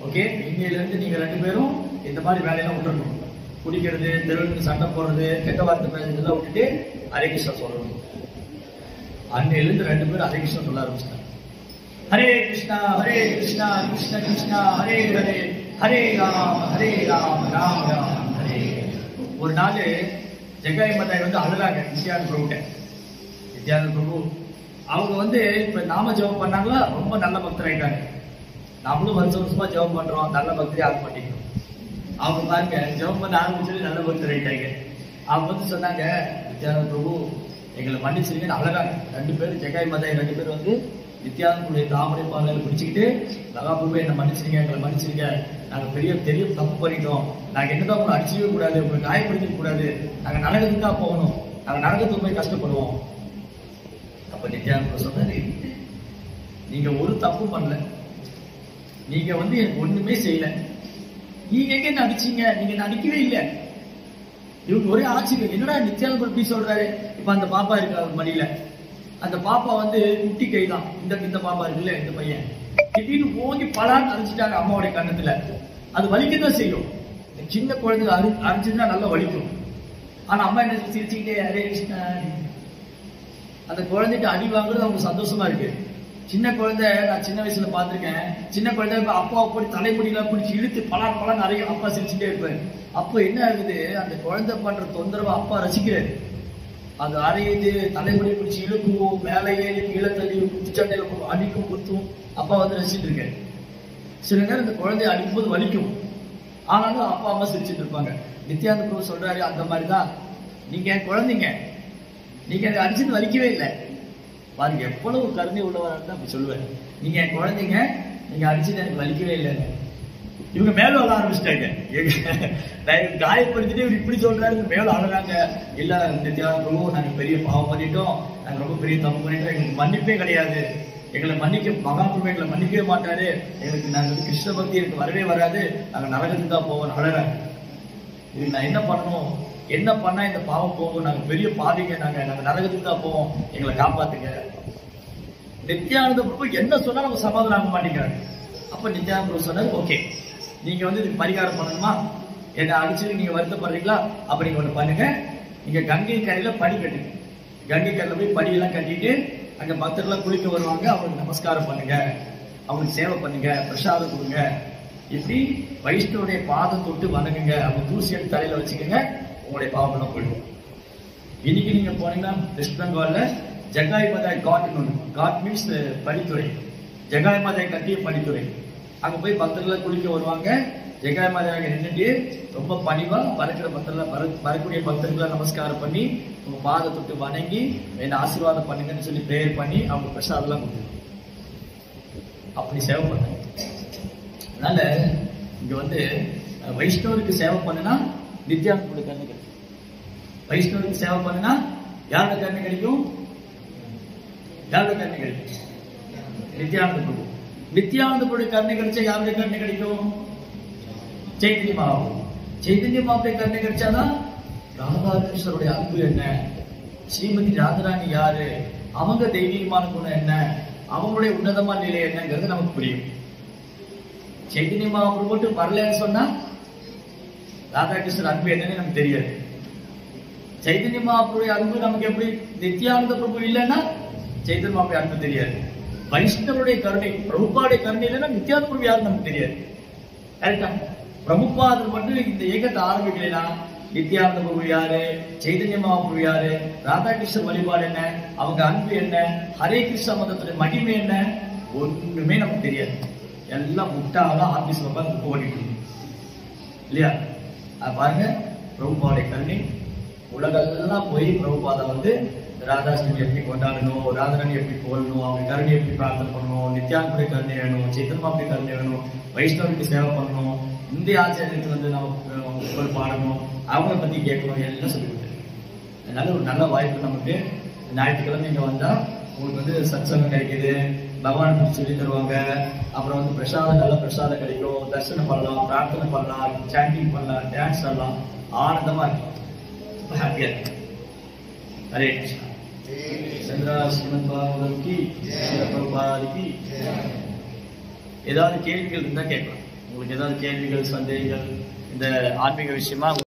ஓகே இன்னையில இருந்து நீங்க ரெண்டு பேரும் இந்த மாதிரி வேலையெல்லாம் விட்டுறணும், குடிக்கிறது, தெருவுக்கு சண்டை போடுறது, கெட்ட வார்த்தை பேசுறதெல்லாம் விட்டுட்டு ஹரே கிருஷ்ணா சொல்லணும். அன்னையில இருந்து ரெண்டு பேரும் ஹரே கிருஷ்ணா சொல்ல ஆரம்பிச்சிட்டாங்க. ஹரே கிருஷ்ணா கிருஷ்ணா கிருஷ்ணா ஹரே ஹரே, ஹரே ராம் ராம் ராம் ஹரே. ஒரு நாள் ஜெகாய் மதாய் வந்து அழுறாங்க நித்யானந்த பிரபுட்ட. நித்யானந்த பிரபு அவங்க வந்து இப்ப நாம ஜெபம் பண்ணாங்களா, ரொம்ப நல்ல பக்தர் ஆயிட்டாங்க. நம்மளும் வருஷமா ஜெபம் பண்றோம், நல்ல பக்தரே ஆக மாட்டேங்கிறோம். அவங்க பாருங்க ஜெபம் பண்ண ஆரம்பிச்சு நல்ல பக்தர் ஆயிட்டாங்க. அவங்க வந்து சொன்னாங்க, நித்யானந்த பிரபு எங்களை மன்னிச்சிருக்கேன்னு அழகாங்க. ரெண்டு பேரும் ஜெகாய் மதாய் ரெண்டு பேரும் வந்து நித்யானந்தனுடைய தாமரை பாதங்களை பிடிச்சிக்கிட்டு, மகாபிரபு என்னை மன்னிச்சிருங்க, எங்களை மன்னிச்சிருங்க, நாங்க பெரிய தப்பு பண்ணிட்டோம், நாங்க என்னதான் உங்களை அடிச்சிக்கவே கூடாது, உங்களை காயப்படுத்திக்க கூடாது, நாங்க நரகத்துக்கு தான் போகணும், நாங்க நரகத்துக்கு போய் கஷ்டப்படுவோம். அப்ப நித்யானந்த சொன்னாரு, நீங்க ஒரு தப்பு பண்ணல, நீங்க வந்து எனக்கு ஒண்ணுமே செய்யல, நீங்க எங்க என்ன அடிச்சீங்க, நீங்க நடிக்கவே இல்லை. இவங்க ஒரே ஆச்சரியம், என்னடா நித்யானந்த எப்படி சொல்றாரு. இப்ப அந்த பாப்பா இருக்க மடியில, அந்த பாப்பா வந்து குட்டி கை தான், இந்த பாப்பா இருக்குல்ல, இந்த பையன் திடீர்னு ஓங்கி பலான்னு அரைச்சிட்டாங்க அம்மாவுடைய கண்ணத்துல. அது வலிக்கதான் செய்யும், சின்ன குழந்தை அரைச்சதுன்னா நல்லா வலிக்கும். ஆனா அம்மா என்ன சிரிச்சுக்கிட்டே ஹரே கிருஷ்ணா, அந்த குழந்தைக்கு அடி வாங்குறது அவங்க சந்தோஷமா இருக்கு. சின்ன குழந்தை நான் சின்ன வயசுல பாத்திருக்கேன், சின்ன குழந்தை அப்பாவை போய் தலைமுடியெல்லாம் பிடிச்சி இழுத்து பலான் நிறைய அப்பா சிரிச்சுட்டே இருப்பேன். அப்போ என்ன ஆகுது, அந்த குழந்தை பண்ற தொந்தரவை அப்பா ரசிக்கிறாரு. அது அரையுது, தலைமுடியை பிடிச்சி இழுக்கும், மேலே ஏறி கீழே தள்ளி குத்துச்சண்டையில அடிக்கும் குத்தும், அப்பா வந்து ரசிச்சுட்டு இருக்காரு. சில நேரம் இந்த குழந்தைய அடிக்கும்போது வலிக்கும், ஆனாலும் அப்பா அம்மா சிரிச்சுட்டு இருப்பாங்க. நித்யானந்த பிரபு சொல்றாரு, அந்த மாதிரிதான் நீங்க என் குழந்தைங்க, நீங்க அதை அடிச்சது வலிக்கவே இல்லை. பாருங்க எவ்வளவு கருணை உள்ளவராக தான் அப்படி சொல்லுவேன். நீங்க என் குழந்தைங்க, நீங்க அடிச்சது எனக்கு வலிக்கவே இல்லை. இவங்க மேலும் அழ ஆரம்பிச்சிட்டாங்க. காயப்படுத்திட்டு இவர் இப்படி சொல்றாரு, மேலும் அழறாங்க. இல்ல நித்யானந்த பிரபு, நாங்க பெரிய பாவம் பண்ணிட்டோம், நாங்க ரொம்ப பெரிய தப்பு பண்ணிட்டோம், எங்களுக்கு மன்னிப்பே கிடையாது, எங்களை மன்னிக்க மகாபிரபு எங்களை மன்னிக்கவே மாட்டாரு, எங்களுக்கு நாங்க கிருஷ்ண பக்தி எனக்கு வரவே வராது, நாங்க நரகத்துக்கு தான் போவோம் அழறாங்க. இதுக்கு நான் என்ன பண்ணணும், என்ன பண்ணா இந்த பாவம் போகும், நாங்க பெரிய பாவிங்க, நாங்க நரகத்துக்கு தான் போவோம், எங்களை காப்பாத்துங்க. நித்யானந்த பிரபு என்ன சொன்னா நம்ம சமாதானம் ஆக மாட்டேங்கிறாங்க. அப்ப நித்யானந்த பிரபு சொன்னாரு, ஓகே, நீங்க இதுக்கு பரிகாரம் பண்ணணுமா, என்ன அடிச்சுட்டு நீங்க வருத்தப்படுறீங்களா, அப்ப நீங்க ஒண்ணு பண்ணுங்க, நீங்க கங்கை கரையில படி கட்டுங்க, கங்கை கரையில போய் படியெல்லாம் கட்டிட்டு அங்க பக்தர்கள் குளிக்க வருவாங்க, அவங்களுக்கு நமஸ்காரம் பண்ணுங்க, அவங்களுக்கு சேவை பண்ணுங்க, பிரசாதம் கொடுங்க, இப்படி வைஷ்ணவனுடைய பாதம் தொட்டு வணங்குங்க, அவங்க தூசி எடுத்து தலையில வச்சுக்கோங்க, உங்களுடைய பாவம் போயிடும். இன்னைக்கு நீங்க போனீங்கன்னா வெஸ்ட் பெங்கால்ல ஜகாய் மதாய் காட் ஒன்று, காட் மீன்ஸ் படித்துறை, ஜகாய் மதாய் கட்டிய படித்துறை, அங்க போய் பக்தர்களை குளிக்க வருவாங்க. ஜெகாய் மாதாவை நின்றுட்டு ரொம்ப பணிவா வரக்கூடிய பக்தர்களை நமஸ்காரம் பண்ணி உங்க பாத தொட்டு வணங்கி என்ன ஆசீர்வாதம் பண்ணுங்கன்னு சொல்லி பிரேயர் பண்ணி அவங்க பிரசாதம் எல்லாம் கொடுத்து அப்படி சேவை பண்ணாங்க. அதனால இங்க வைஷ்ணவருக்கு சேவை பண்ணுனா நித்யானந்த கருணை கிடைக்கும். வைஷ்ணவருக்கு சேவை பண்ணுனா யாரோட கருணை கிடைக்கும்? யாரோட கருணை கிடைக்கும்? நித்யானந்த பிரபு. நித்யானந்த பிரபு கருணை கிடைச்சா யாருடைய கருணை கிடைக்கும்? சைத்தன்ய மகாபிரபு. சைத்தன்ய மகாபிரபு கருணை கிடைச்சாதான் ராதாகிருஷ்ணருடைய அன்பு என்ன, ஸ்ரீமதி ராஜராணி யாரு, அவங்க தெய்வீகமான குணம் என்ன, அவங்களுடைய உன்னதமான நிலை என்னங்கிறது நமக்கு புரியும். சைத்தன்ய மகாபிரபு மட்டும் வரலன்னு சொன்னா ராதாகிருஷ்ணர் அன்பு என்னன்னு நமக்கு தெரியாது. சைத்தன்ய மகாபிரபுடைய அன்பு நமக்கு எப்படி? நித்யானந்த பிரபு இல்லைன்னா சைத்தன்ய மகாபிரபு அன்பு தெரியாது. வைஷ்ணவருடைய கருணை, பிரபுபாவுடைய கருணை இல்லைன்னா நித்யானந்த பிரபு யாருன்னு நமக்கு தெரியாது. கரெக்டா? பிரபுபாதர் மட்டும் இந்த இயக்கத்தை ஆரம்பிக்கலாம். நித்யானந்த பிரபு யாரு, சைதன்ய மகாபிரபு யாரு, ராதாகிருஷ்ணர் வழிபாடு என்ன, அவங்க அன்பு என்ன, ஹரே கிருஷ்ண மதத்துடைய மகிமை என்ன, ஒண்ணுமே நமக்கு தெரியாது. எல்லாம் முட்டாளா ஆபீஸ்ல உட்காந்து புக் ஓடிட்டு இல்லையா? பாருங்க, பிரபுபாவுடைய கருணை உலகெல்லாம் போய் பிரபுபாதா ராதாகிருஷ்ணன் எப்படி கொண்டாடணும், ராதாராணி எப்படி போடணும், அவங்க கருணை எப்படி பிரார்த்தனை பண்ணணும், நித்யானந்த கருணை வேணும், சைத்தன்ய கருணை வேணும், வைஷ்ணவருக்கு சேவை பண்ணணும், இந்திய ஆச்சாரியத்துக்கு நம்ம பாடணும், அவங்களை பத்தி கேட்கணும், எல்லாம் சொல்லி கொடுத்தாரு. அதனால ஒரு நல்ல வாய்ப்பு நமக்கு. ஞாயிற்றுக்கிழமை இங்க வந்தா உங்களுக்கு சத்சங்கம் கிடைக்குது, பகவான் பற்றி சொல்லி தருவாங்க, அப்புறம் பிரசாதம், நல்ல பிரசாதம் கிடைக்கும், தரிசனம் பண்ணலாம், பிரார்த்தனை பண்ணலாம், சாண்டிங் பண்ணலாம், டான்ஸ் ஆடலாம், ஆனந்தமா இருக்கும், ஹாப்பியா இருக்கும். ஹரே கிருஷ்ணா. சந்திரா ஸ்ரீமத் பாகவதற்கு பிரபாதிக்கு ஏதாவது கேள்விகள் இருந்தா கேட்கலாம். உங்களுக்கு ஏதாவது கேள்விகள், சந்தேகங்கள் இந்த ஆன்மீக விஷயமா